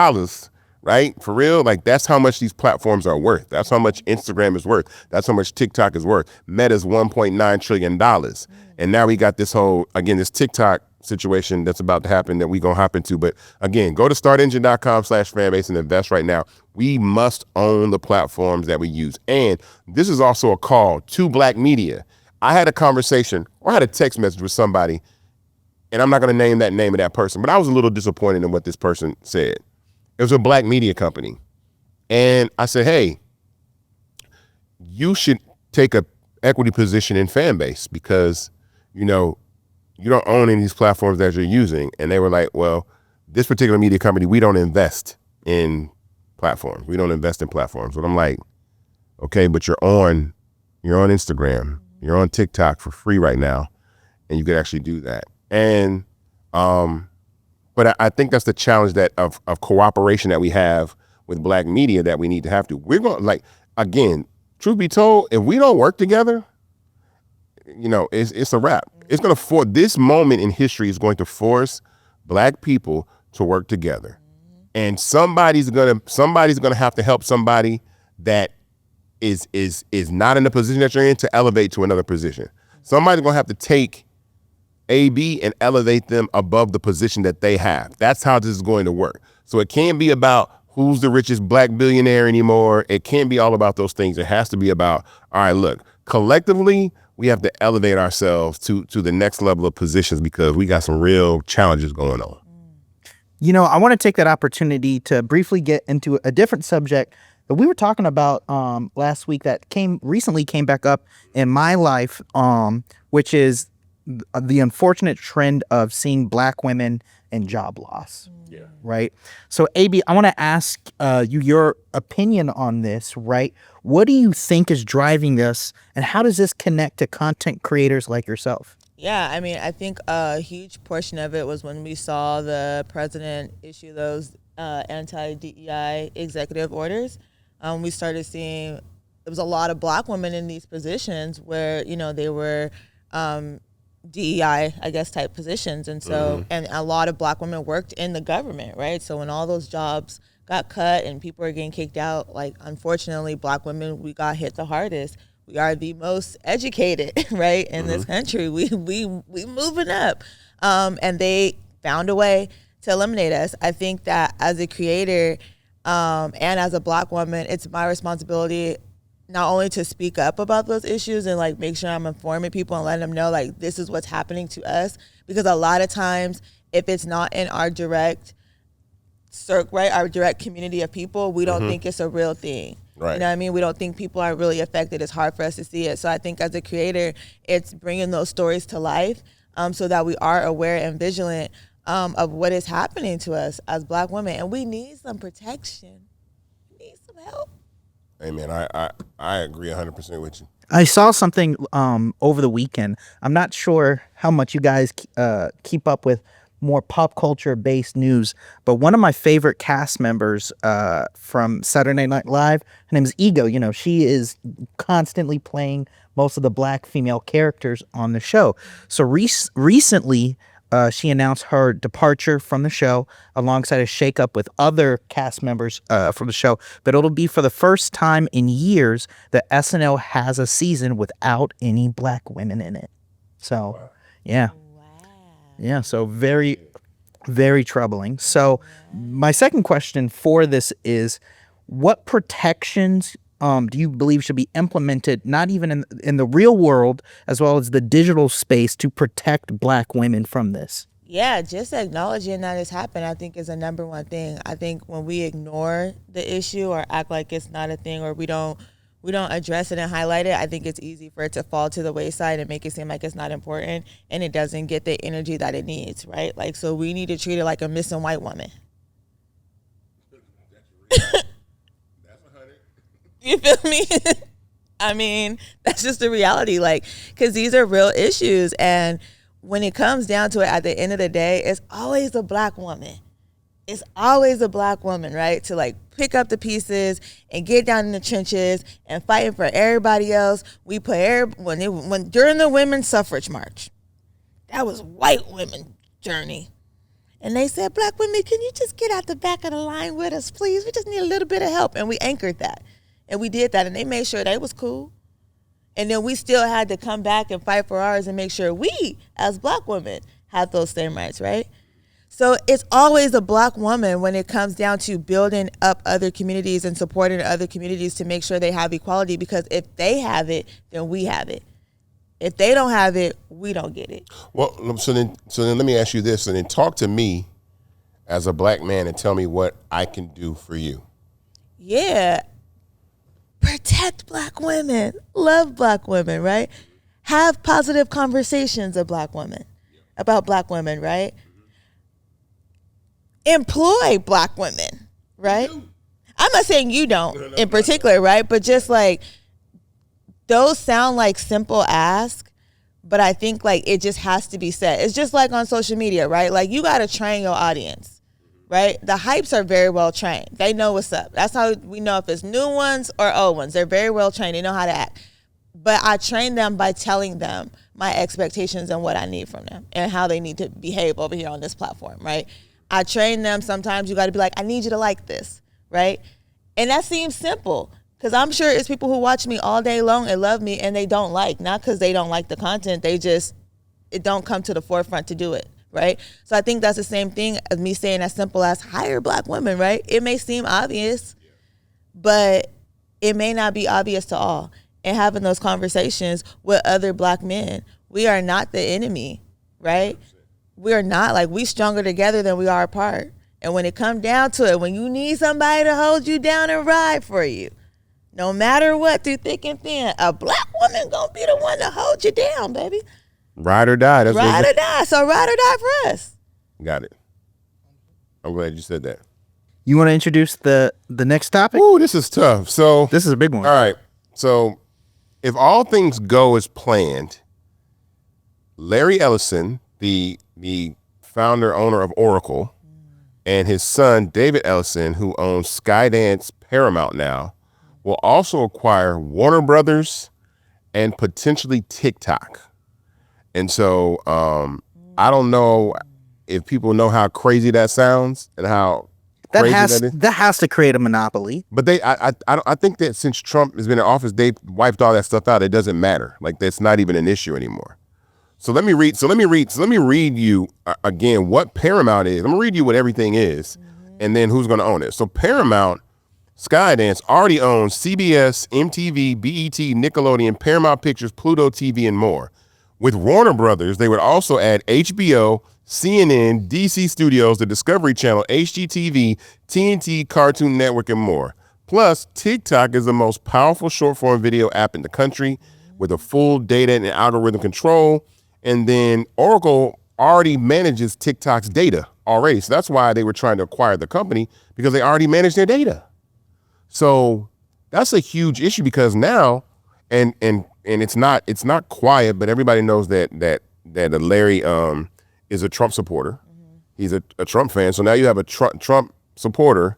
right? For real, like that's how much these platforms are worth. That's how much Instagram is worth. That's how much TikTok is worth. Meta's $1.9 trillion. And now we got this this TikTok situation that's about to happen that we gonna hop into. But again, go to startengine.com/fanbase and invest right now. We must own the platforms that we use. And this is also a call to Black media. I had a conversation or I had a text message with somebody, and I'm not gonna name the name of that person, but I was a little disappointed in what this person said. It was a Black media company. And I said, hey, you should take a equity position in Fanbase because, you don't own any of these platforms that you're using. And they were like, well, this particular media company, we don't invest in platforms. We don't invest in platforms. But I'm like, okay, but you're on Instagram, you're on TikTok for free right now, and you could actually do that. And but I think that's the challenge that of cooperation that we have with Black media that we need to have to. We're going again, truth be told, if we don't work together, it's a wrap. It's going to this moment in history is going to force Black people to work together. And somebody's going to have to help somebody that is not in the position that you're in to elevate to another position. Somebody's going to have to take AB and elevate them above the position that they have. That's how this is going to work. So it can't be about who's the richest Black billionaire anymore. It can't be all about those things. It has to be about, all right, look, collectively, we have to elevate ourselves to the next level of positions because we got some real challenges going on. I want to take that opportunity to briefly get into a different subject that we were talking about last week that recently came back up in my life, which is the unfortunate trend of seeing Black women in job loss. Yeah. Right. So, AB, I want to ask you your opinion on this. Right. What do you think is driving this, and how does this connect to content creators like yourself? Yeah, I mean, I think a huge portion of it was when we saw the president issue those anti-DEI executive orders. we started seeing there was a lot of Black women in these positions where, you know, they were DEI, I guess, type positions. And so, and a lot of Black women worked in the government, right? So when all those jobs got cut and people are getting kicked out, like, unfortunately, Black women, we got hit the hardest. We are the most educated, right, in this country. We moving up. And they found a way to eliminate us. I think that as a creator and as a Black woman, it's my responsibility not only to speak up about those issues and like make sure I'm informing people and letting them know like this is what's happening to us, because a lot of times if it's not in our direct circle, right, our direct community of people, we don't think it's a real thing. Right. You know what I mean? We don't think people are really affected. It's hard for us to see it. So I think as a creator, it's bringing those stories to life so that we are aware and vigilant of what is happening to us as Black women. And we need some protection. We need some help. Hey, man, I agree 100% with you. I saw something over the weekend. I'm not sure how much you guys keep up with more pop culture based news, but one of my favorite cast members from Saturday Night Live, her name is Ego. You know, she is constantly playing most of the Black female characters on the show. So recently, she announced her departure from the show alongside a shakeup with other cast members from the show. But it'll be for the first time in years that SNL has a season without any Black women in it. So, yeah. Yeah, so very, very troubling. So my second question for this is, what protections do you believe should be implemented, not even in the real world, as well as the digital space, to protect Black women from this? Yeah, just acknowledging that it's happened, I think, is a number one thing. I think when we ignore the issue or act like it's not a thing, or we don't address it and highlight it, I think it's easy for it to fall to the wayside and make it seem like it's not important, and it doesn't get the energy that it needs, right? Like, so we need to treat it like a missing white woman. You feel me? I mean, that's just the reality, like, because these are real issues. And when it comes down to it, at the end of the day, it's always a Black woman. It's always a Black woman, right? To like pick up the pieces and get down in the trenches and fighting for everybody else. We put when during the women's suffrage march, that was white women journey. And they said, Black women, can you just get out the back of the line with us, please? We just need a little bit of help. And we anchored that. And we did that, and they made sure they was cool. And then we still had to come back and fight for ours and make sure we, as Black women, had those same rights, right? So it's always a Black woman when it comes down to building up other communities and supporting other communities to make sure they have equality, because if they have it, then we have it. If they don't have it, we don't get it. Well, so then let me ask you this, and then talk to me as a Black man and tell me what I can do for you. Yeah. Protect Black women. Love Black women, right? Have positive conversations of Black women, about Black women, right? Employ Black women, right? I'm not saying you don't in particular, right? But just like, those sound like simple asks, but I think like it just has to be said. It's just like on social media, right? Like, you got to train your audience. Right? The hypes are very well trained. They know what's up. That's how we know if it's new ones or old ones. They're very well trained. They know how to act. But I train them by telling them my expectations and what I need from them and how they need to behave over here on this platform, right? I train them. Sometimes you got to be like, I need you to like this, right? And that seems simple, because I'm sure it's people who watch me all day long and love me and they don't like, not because they don't like the content. They just, it don't come to the forefront to do it. Right? So I think that's the same thing as me saying as simple as hire Black women, right? It may seem obvious, but it may not be obvious to all. And having those conversations with other Black men, we are not the enemy, right? We are not. Like, we stronger together than we are apart. And when it comes down to it, when you need somebody to hold you down and ride for you, no matter what, through thick and thin, a Black woman gonna be the one to hold you down, baby. Ride or die. That's ride or die. So ride or die for us. Got it. I'm glad you said that. You want to introduce the next topic? Ooh, this is tough. So this is a big one. All right. So if all things go as planned, Larry Ellison, the founder, owner of Oracle, and his son, David Ellison, who owns Skydance Paramount now, will also acquire Warner Brothers and potentially TikTok. And so I don't know if people know how crazy that sounds and how crazy that is. That has to create a monopoly. But I think that since Trump has been in office, they wiped all that stuff out. It doesn't matter. Like, that's not even an issue anymore. So let me read you again what Paramount is. I'm gonna read you what everything is, and then who's gonna own it. So Paramount, Skydance already owns CBS, MTV, BET, Nickelodeon, Paramount Pictures, Pluto TV, and more. With Warner Brothers, they would also add HBO, CNN, DC Studios, the Discovery Channel, HGTV, TNT, Cartoon Network, and more. Plus, TikTok is the most powerful short-form video app in the country with a full data and algorithm control. And then Oracle already manages TikTok's data already. So that's why they were trying to acquire the company, because they already manage their data. So that's a huge issue, because now, and it's not quiet, but everybody knows that Larry is a Trump supporter. He's a Trump fan. So now you have a Trump supporter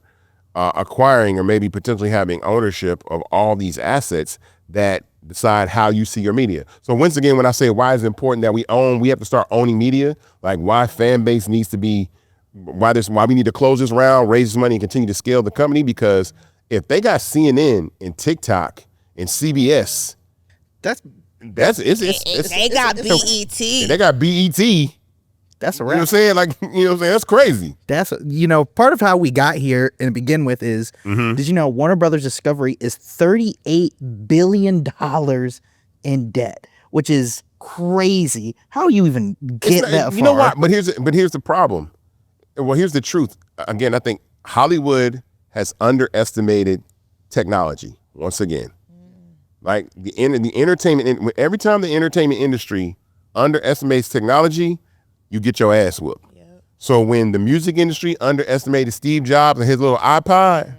acquiring or maybe potentially having ownership of all these assets that decide how you see your media. So once again, when I say why is it important that we have to start owning media, like why Fanbase needs to be, why we need to close this round, raise this money, and continue to scale the company, because if they got CNN and TikTok and CBS, they got BET. They got BET. That's a You know wrap. what I'm saying? Like, you know what I'm saying? That's crazy. That's, part of how we got here and begin with is, did you know Warner Brothers Discovery is $38 billion in debt, which is crazy. How do you even get that far? You know what? But here's the problem. Well, here's the truth. Again, I think Hollywood has underestimated technology once again. Like the entertainment, every time the entertainment industry underestimates technology, you get your ass whooped. Yep. So when the music industry underestimated Steve Jobs and his little iPod,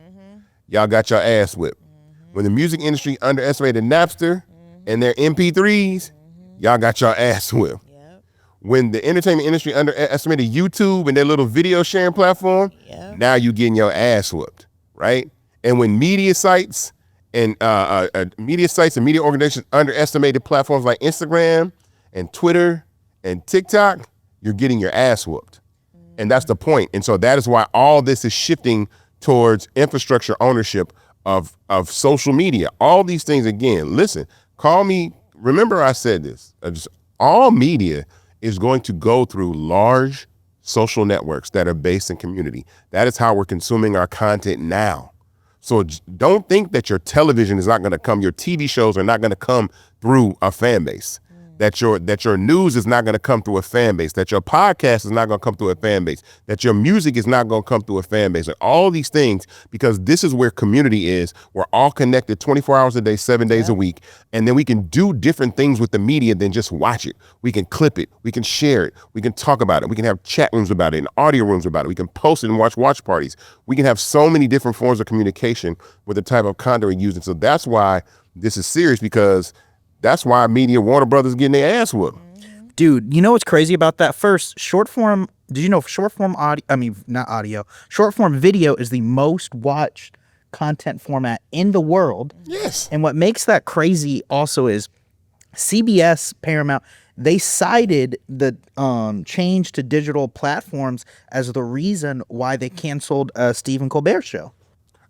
y'all got your ass whipped. When the music industry underestimated Napster and their MP3s, y'all got your ass whipped. Yep. When the entertainment industry underestimated YouTube and their little video sharing platform, now you getting your ass whooped, right? And when media sites and media organizations underestimated platforms like Instagram and Twitter and TikTok, you're getting your ass whooped. And that's the point. And so that is why all this is shifting towards infrastructure ownership of social media. All these things, again, listen, call me, remember I said this, all media is going to go through large social networks that are based in community. That is how we're consuming our content now. So don't think that your television is not going to come, your TV shows are not going to come through a fan base. That your news is not going to come through a fan base, that your podcast is not going to come through a fan base, that your music is not going to come through a fan base, and all these things, because this is where community is. We're all connected 24 hours a day, 7 days a week, and then we can do different things with the media than just watch it. We can clip it, we can share it, we can talk about it, we can have chat rooms about it and audio rooms about it, we can post it and watch parties. We can have so many different forms of communication with the type of content we're using. So that's why this is serious, because that's why media, Warner Brothers, getting their ass whooped. Dude, you know what's crazy about that? First, short form, did you know short form short form video is the most watched content format in the world? Yes. And what makes that crazy also is CBS, Paramount, they cited the change to digital platforms as the reason why they canceled Stephen Colbert's show.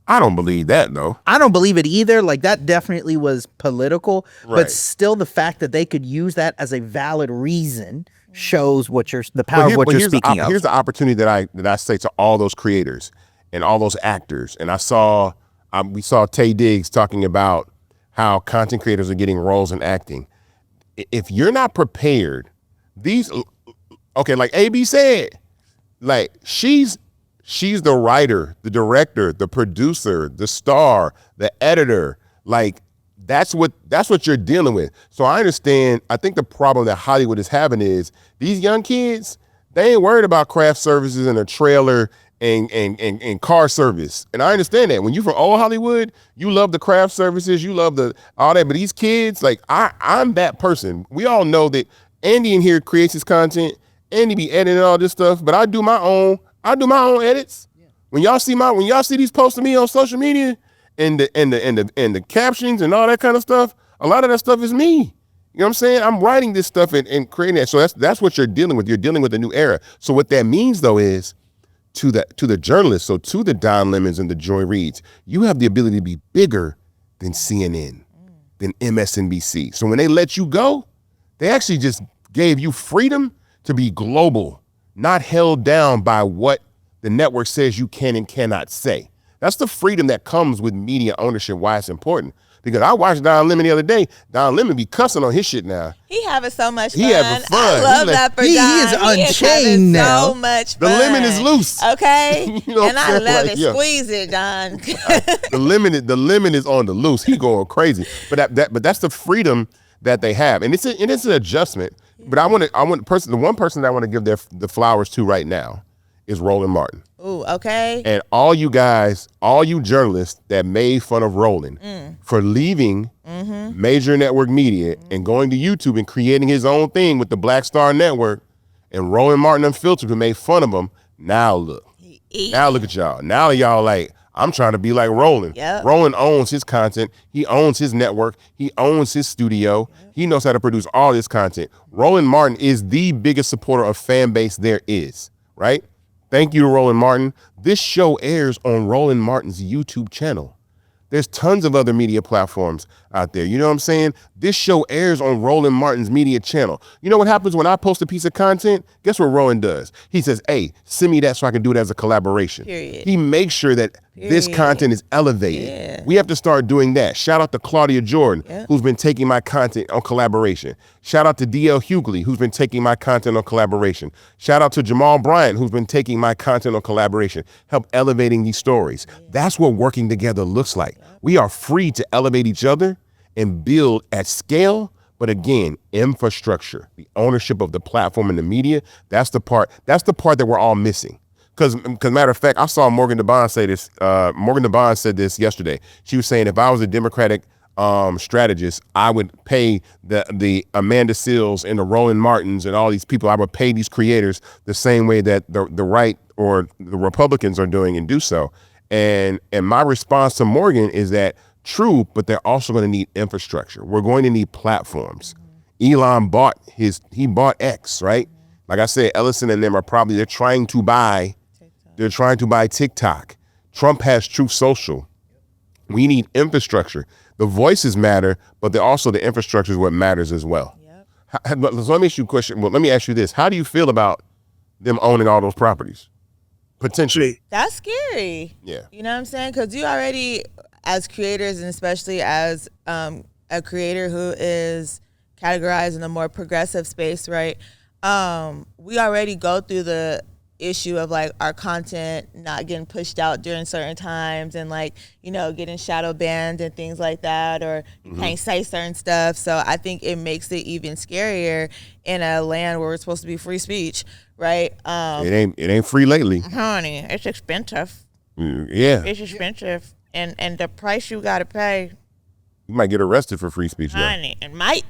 I don't believe that, though. I don't believe it either. Like, that definitely was political, Right. but still the fact that they could use that as a valid reason shows the power of what you're speaking of. Here's the opportunity that I say to all those creators and all those actors. And we saw Taye Diggs talking about how content creators are getting roles in acting. If you're not prepared, like AB said, like she's the writer, the director, the producer, the star, the editor. Like that's what you're dealing with. So I understand. I think the problem that Hollywood is having is these young kids, they ain't worried about craft services and a trailer and car service. And I understand that. When you from old Hollywood, you love the craft services, you love all that. But these kids, like I'm that person. We all know that Andy in here creates his content. Andy be editing all this stuff, but I do my own edits. Yeah. When y'all see these posts of me on social media, and the captions and all that kind of stuff, a lot of that stuff is me. You know what I'm saying? I'm writing this stuff and creating that. So that's what you're dealing with. You're dealing with a new era. So what that means though is to the journalists, so to the Don Lemons and the Joy Reids, you have the ability to be bigger than CNN, than MSNBC. So when they let you go, they actually just gave you freedom to be global, not held down by what the network says you can and cannot say. That's the freedom that comes with media ownership, why it's important. Because I watched Don Lemon the other day. Don Lemon be cussing on his shit now. He having so much fun. He having fun. I love that for Don. He is unchained now. So much The fun. lemon is loose. Okay. You know and I love it. yeah. Squeeze it, Don. The lemon is on the loose. He going crazy. But that's the freedom that they have, and it's an adjustment. But the one person that I want to give the flowers to right now is Roland Martin. Ooh, okay. And all you guys, all you journalists that made fun of Roland for leaving major network media and going to YouTube and creating his own thing with the Black Star Network, and Roland Martin Unfiltered who made fun of him. Now look at y'all. Now y'all like, I'm trying to be like Roland. Yep. Roland owns his content. He owns his network. He owns his studio. Yep. He knows how to produce all this content. Roland Martin is the biggest supporter of Fanbase there is, right? Thank you to Roland Martin. This show airs on Roland Martin's YouTube channel. There's tons of other media platforms out there. You know what I'm saying? This show airs on Roland Martin's media channel. You know what happens when I post a piece of content? Guess what Roland does? He says, hey, send me that so I can do it as a collaboration. Period. He makes sure that this content is elevated. Yeah. We have to start doing that. Shout out to Claudia Jordan, who's been taking my content on collaboration. Shout out to DL Hughley, who's been taking my content on collaboration. Shout out to Jamal Bryant, who's been taking my content on collaboration, help elevating these stories. That's what working together looks like. We are free to elevate each other and build at scale. But again, infrastructure, the ownership of the platform and the media, that's the part that we're all missing. Because matter of fact, I saw Morgan DeBond say this. Morgan DeBond said this yesterday. She was saying if I was a Democratic strategist, I would pay the Amanda Seals and the Roland Martins and all these people. I would pay these creators the same way that the right or the Republicans are doing and do so. And my response to Morgan is that true, but they're also going to need infrastructure. We're going to need platforms. Elon bought X, right? Like I said, Ellison and them they're trying to buy TikTok. Trump has Truth Social. We need infrastructure. The voices matter, but the infrastructure is what matters as well. Yep. So let me ask you a question. Well, let me ask you this. How do you feel about them owning all those properties? Potentially. That's scary. Yeah. You know what I'm saying? Because you already, as creators, and especially as a creator who is categorized in a more progressive space, right? We already go through the issue of like our content not getting pushed out during certain times and like, you know, getting shadow banned and things like that, or you can't say certain stuff. So I think it makes it even scarier in a land where we're supposed to be free speech, right? It ain't free lately. Honey, it's expensive. Yeah. It's expensive. And the price you gotta pay. You might get arrested for free speech, though. Honey, and might.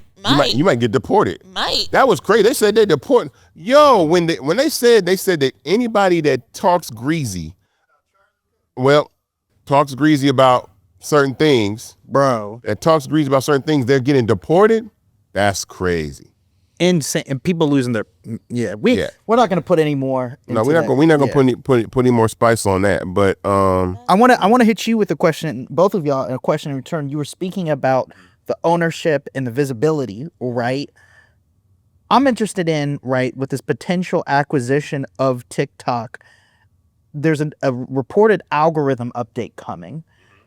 You might get deported. Might. That was crazy. They said they deport. Yo, when they said that anybody that talks greasy about certain things, they're getting deported. That's crazy. Insane, and people losing their we're not going to put any more no, we're not going to put any more spice on that, but I want to hit you with a question, both of y'all, a question in return. You were speaking about the ownership and the visibility, right? I'm interested in, right, with this potential acquisition of TikTok, there's a reported algorithm update coming.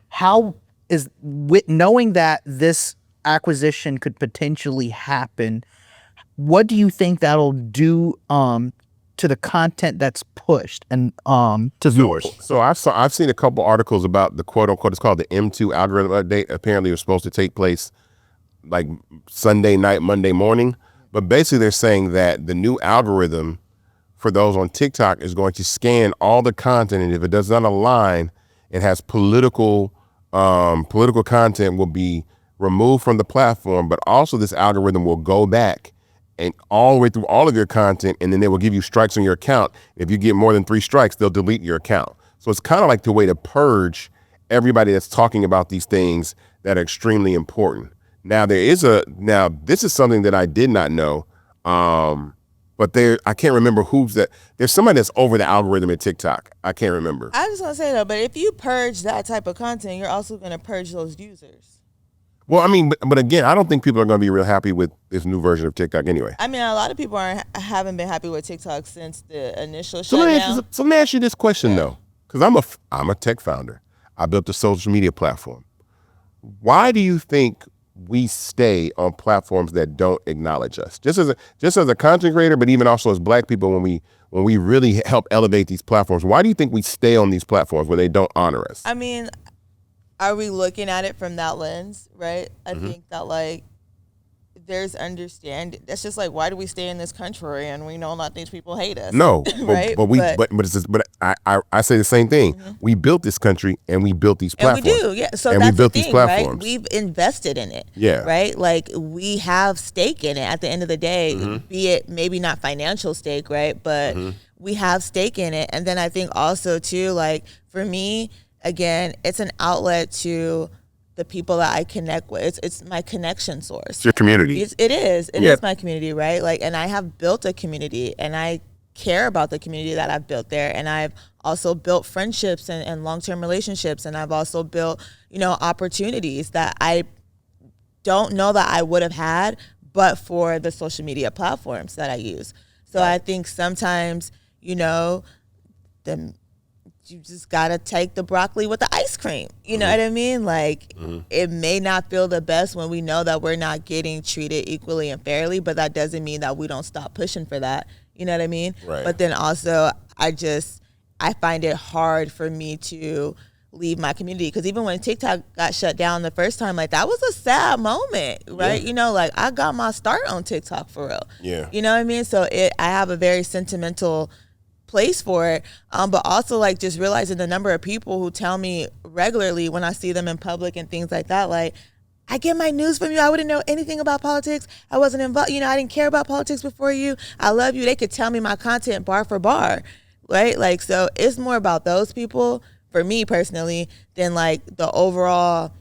How is, with knowing that this acquisition could potentially happen, what do you think that'll do to the content that's pushed and to viewers? So I've seen a couple articles about the quote unquote, it's called the M2 algorithm update. Apparently it was supposed to take place like Sunday night, Monday morning. But basically they're saying that the new algorithm for those on TikTok is going to scan all the content, and if it does not align, it has political content will be removed from the platform. But also this algorithm will go back and all the way through all of your content, and then they will give you strikes on your account. If you get more than 3 strikes, they'll delete your account. So it's kind of like the way to purge everybody that's talking about these things that are extremely important. Now this is something that I did not know, but I can't remember who's that. There's somebody that's over the algorithm at TikTok. I can't remember. I was gonna say though, but if you purge that type of content, you're also gonna purge those users. Well, I mean, but again, I don't think people are going to be real happy with this new version of TikTok anyway. I mean, a lot of people haven't been happy with TikTok since the initial So shutdown. let me ask you this question though, because I'm a tech founder. I built a social media platform. Why do you think we stay on platforms that don't acknowledge us? Just as a content creator, but even also as Black people, when we really help elevate these platforms, why do you think we stay on these platforms where they don't honor us? I mean, are we looking at it from that lens, right? I think that like there's understanding. That's just like, why do we stay in this country and we know that these people hate us? No, right? but I say the same thing. We built this country and we built these platforms. And we do, yeah. So and that's we built the thing, these platforms. right? We've invested in it, Yeah. right? Like we have stake in it. At the end of the day, be it maybe not financial stake, right? But we have stake in it. And then I think also too, like for me, again, it's an outlet to the people that I connect with. It's my connection source. It's your community. It is my community, right? Like, and I have built a community, and I care about the community that I've built there. And I've also built friendships and long-term relationships, and I've also built, opportunities that I don't know that I would have had, but for the social media platforms that I use. So I think sometimes, you just gotta take the broccoli with the ice cream. You know what I mean? Like it may not feel the best when we know that we're not getting treated equally and fairly, but that doesn't mean that we don't stop pushing for that. You know what I mean? Right. But then also I find it hard for me to leave my community, because even when TikTok got shut down the first time, like that was a sad moment, right? Yeah. Like I got my start on TikTok for real. Yeah. You know what I mean? So I have a very sentimental place for it, but also like just realizing the number of people who tell me regularly when I see them in public and things like that, like, I get my news from you. I wouldn't know anything about politics. I wasn't involved. I didn't care about politics before you. I love you. They could tell me my content bar for bar, right? Like, so it's more about those people for me personally than like the overall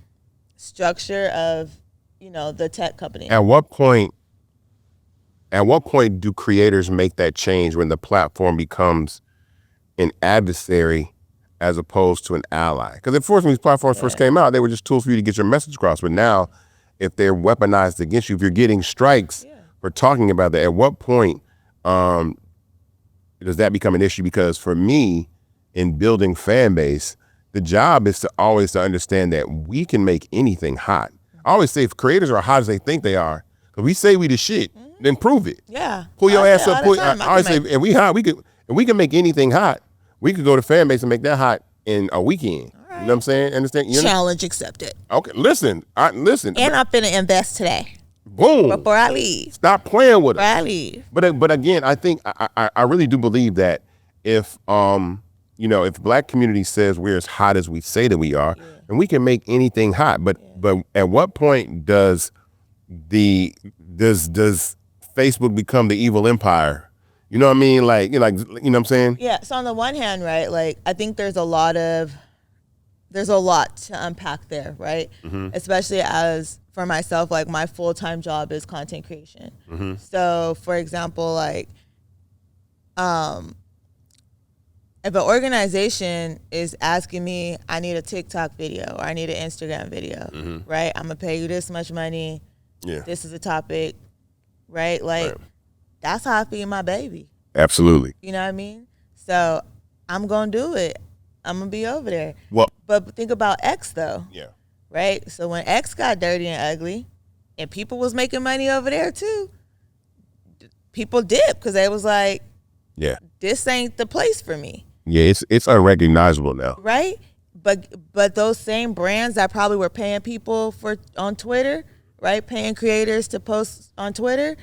structure of, the tech company. At what point do creators make that change when the platform becomes an adversary as opposed to an ally? Because at first, when these platforms first came out, they were just tools for you to get your message across. But now, if they're weaponized against you, if you're getting strikes for talking about that, at what point does that become an issue? Because for me, in building Fanbase, the job is to always to understand that we can make anything hot. I always say if creators are hot as they think they are, because we say we the shit, then prove it. Yeah. Pull your ass up. I I always say, if we hot, if we can make anything hot, we could go to Fanbase and make that hot in a weekend. Right. You know what I'm saying? Understand? Challenge accepted. Okay, listen. And I'm finna invest today. Boom. Before I leave. Stop playing with us. Before I leave. But again, I think I really do believe that if if Black community says we're as hot as we say that we are, and we can make anything hot. But at what point does Facebook become the evil empire? You know what I mean? Like, you know what I'm saying? Yeah. So on the one hand, right, like I think there's a lot to unpack there, right? Especially as for myself, like my full-time job is content creation. So for example, like, if an organization is asking me, I need a TikTok video or I need an Instagram video, right? I'm gonna pay you this much money. Yeah. This is a topic, right? Like, that's how I feed my baby. Absolutely. You know what I mean? So I'm going to do it. I'm going to be over there. Well, but think about X, though. Yeah. Right? So when X got dirty and ugly and people was making money over there, too, people dipped because they was like, this ain't the place for me. Yeah, it's unrecognizable now. Right? But those same brands that probably were paying people on Twitter, right, paying creators to post on Twitter,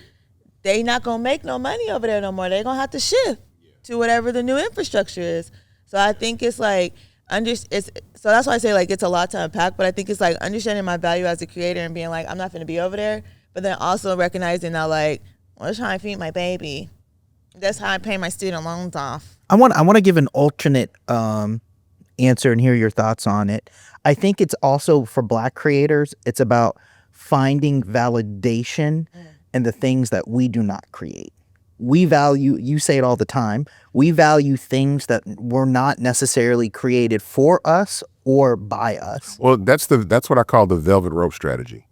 they not gonna make no money over there no more. They're gonna have to shift to whatever the new infrastructure is. So I think it's like so that's why I say like it's a lot to unpack. But I think it's like understanding my value as a creator and being like, I'm not gonna be over there, but then also recognizing that like, well, that's how I feed my baby. That's how I pay my student loans off. I want to give an alternate answer and hear your thoughts on it. I think it's also for Black creators, it's about finding validation in the things that we do not create. We value, you say it all the time, we value things that were not necessarily created for us or by us. Well, that's what I call the velvet rope strategy.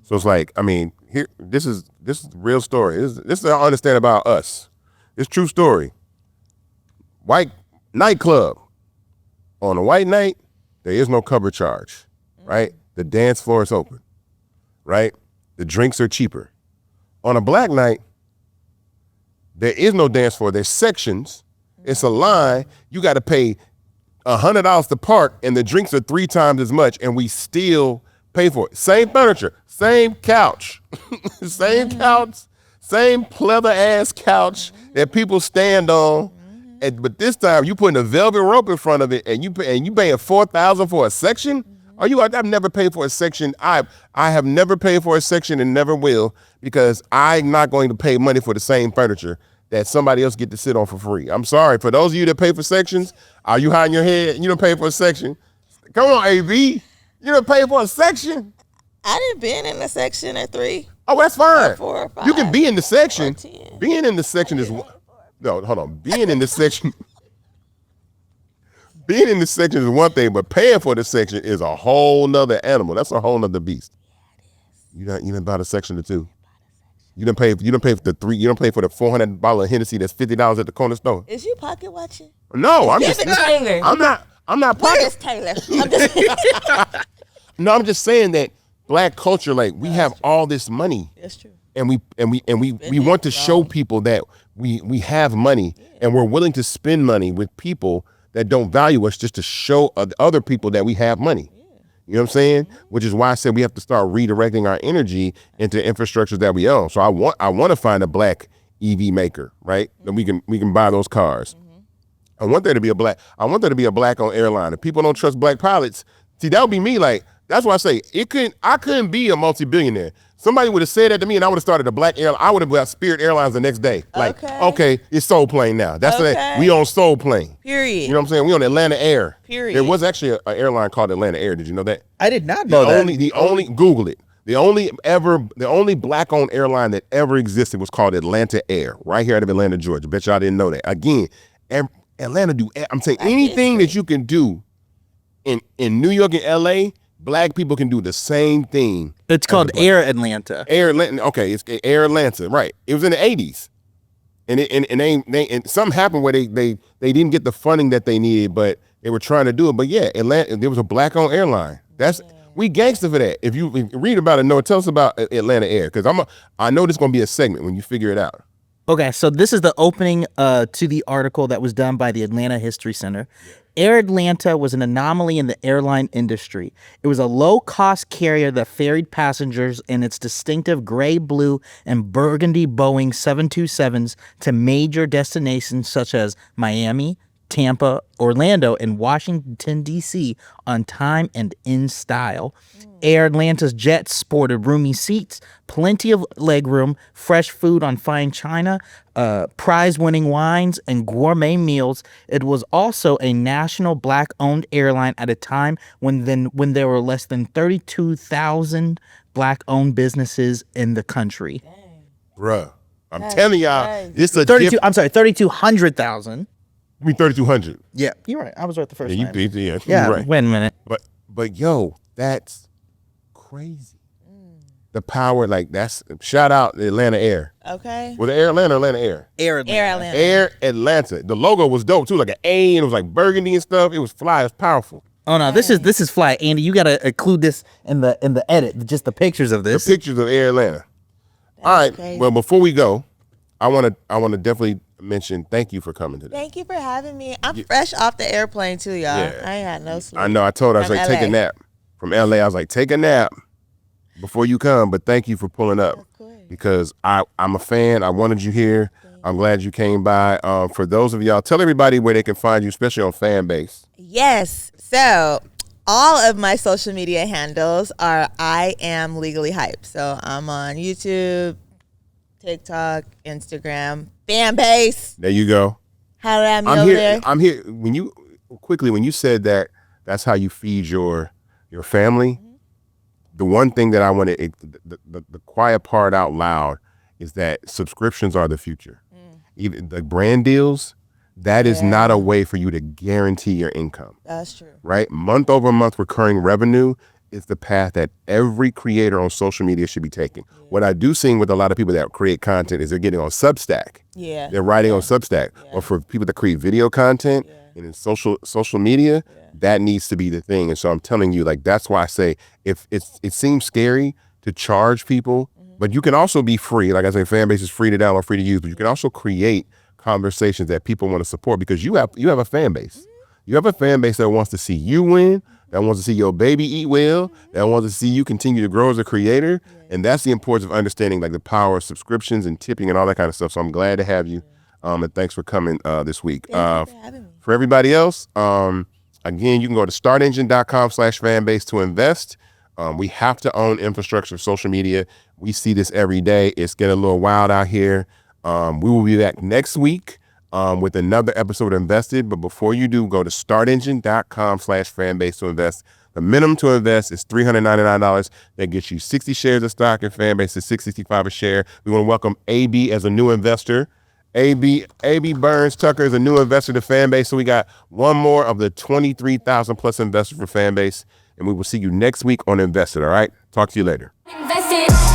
So it's like, I mean, here, this is the real story. This is what I understand about us. It's true story. White nightclub. On a white night, there is no cover charge, right? The dance floor is open, right? The drinks are cheaper. On a black night, there is no dance floor. There's sections. It's a line. You got to pay $100 to park, and the drinks are 3 times as much, and we still pay for it. Same furniture, same couch, same pleather ass couch that people stand on. But this time you putting a velvet rope in front of it, and you paying $4,000 for a section. Are you? I've never paid for a section. I have never paid for a section and never will, because I'm not going to pay money for the same furniture that somebody else get to sit on for free. I'm sorry. For those of you that pay for sections, are you hiding your head? You don't pay for a section. Come on, AB. You don't pay for a section. I didn't been in a section at 3. Oh, that's fine. Or 4 or 5. You can be in the section. Or 10. Being in the section is no. Hold on. Being in the section. Being in the section is one thing, but paying for the section is a whole nother animal. That's a whole nother beast. You didn't buy the section or 2. You didn't pay for the 3. You don't pay for the $400 Hennessy that's $50 at the corner store. Is you pocket watching? No, I'm just. Taylor. I'm not Where pocket. is Taylor? I'm just No, I'm just saying that Black culture, like, we have all this money. That's true. And we want to show people that we have money, and we're willing to spend money with people that don't value us, just to show other people that we have money. You know what I'm saying? Which is why I said we have to start redirecting our energy into infrastructures that we own. So I want to find a Black EV maker, right? That we can buy those cars. I want there to be a Black owned airline. If people don't trust Black pilots, see, that would be me. Like, that's why I say I couldn't be a multi-billionaire. Somebody would have said that to me, and I would have started a Black airline. I would have got Spirit Airlines the next day. Like, okay, it's Soul Plane now. That's we own Soul Plane. Period. You know what I'm saying? We own Atlanta Air. Period. There was actually an airline called Atlanta Air. Did you know that? I did not know that. Google it. The only Black-owned airline that ever existed was called Atlanta Air, right here out of Atlanta, Georgia. Bet y'all didn't know that. Again, Atlanta I'm saying anything that you can do in New York and LA, Black people can do the same thing. It's called Air Atlanta. Air Atlanta. Okay, it's Air Atlanta. Right. It was in the 80s, and something happened where they didn't get the funding that they needed, but they were trying to do it. But yeah, Atlanta. There was a Black-owned airline. We gangster for that. If you read about it, Noah, tell us about Atlanta Air, because I know this is gonna be a segment when you figure it out. Okay, so this is the opening to the article that was done by the Atlanta History Center. Air Atlanta was an anomaly in the airline industry. It was a low-cost carrier that ferried passengers in its distinctive gray, blue, and burgundy Boeing 727s to major destinations such as Miami, Tampa, Orlando, and Washington, D.C. on time and in style. Air Atlanta's jets sported roomy seats, plenty of legroom, fresh food on fine china, prize-winning wines, and gourmet meals. It was also a national Black-owned airline at a time when there were less than 32,000 Black-owned businesses in the country. Bruh, I'm telling y'all, it's a 3,200,000. I mean 3,200. Yeah, you're right. I was right the first time. You're right. Wait a minute. But yo, that's crazy. The power, like, that's, shout out the Atlanta Air. Okay. Was it Air Atlanta or Atlanta Air? Air Atlanta. Air Atlanta. The logo was dope too, like an A, and it was like burgundy and stuff. It was fly. It was powerful. Oh no, this is fly, Andy. You gotta include this in the edit, just the pictures of this. The pictures of Air Atlanta. All right. Crazy. Well, before we go, I wanna definitely mention thank you for coming today. Thank you for having me. I'm fresh off the airplane too, y'all. Yeah. I ain't had no sleep. I know. I told her, I was From like, take a LA. nap. From LA, I was like, take a nap before you come. But thank you for pulling up, because I'm a fan. I wanted you here. I'm glad you came by. For those of y'all, tell everybody where they can find you, especially on Fanbase. Yes. So all of my social media handles are I am legally hype. So I'm on YouTube, TikTok, Instagram, Fanbase. There you go. Holla at me I'm over here. there. I'm here. When quickly, when you said that that's how you feed your family, the one thing that I want to, the quiet part out loud is that subscriptions are the future. Even the brand deals, that is not a way for you to guarantee your income. That's true. Right? Month over month recurring revenue is the path that every creator on social media should be taking. What I do see with a lot of people that create content is they're getting on Substack. Yeah. They're writing on Substack. Or for people that create video content and in social media, that needs to be the thing. And so I'm telling you, like, that's why I say if it seems scary to charge people, but you can also be free. Like I say, Fanbase is free to download, free to use, but you can also create conversations that people want to support because you have a fan base. You have a fan base that wants to see you win, that wants to see your baby eat well, that wants to see you continue to grow as a creator. And that's the importance of understanding like the power of subscriptions and tipping and all that kind of stuff. So I'm glad to have you. And thanks for coming this week. Thank you for having me. For everybody else, again, you can go to startengine.com/fanbase to invest. We have to own infrastructure of social media. We see this every day. It's getting a little wild out here. We will be back next week with another episode of Invested. But before you do, go to startengine.com/fanbase to invest. The minimum to invest is $399. That gets you 60 shares of stock in Fanbase at $665 a share. We want to welcome AB as a new investor. AB Burns Tucker is a new investor to Fanbase. So we got one more of the 23,000 plus investors for Fanbase. And we will see you next week on Invested. All right. Talk to you later. Invested.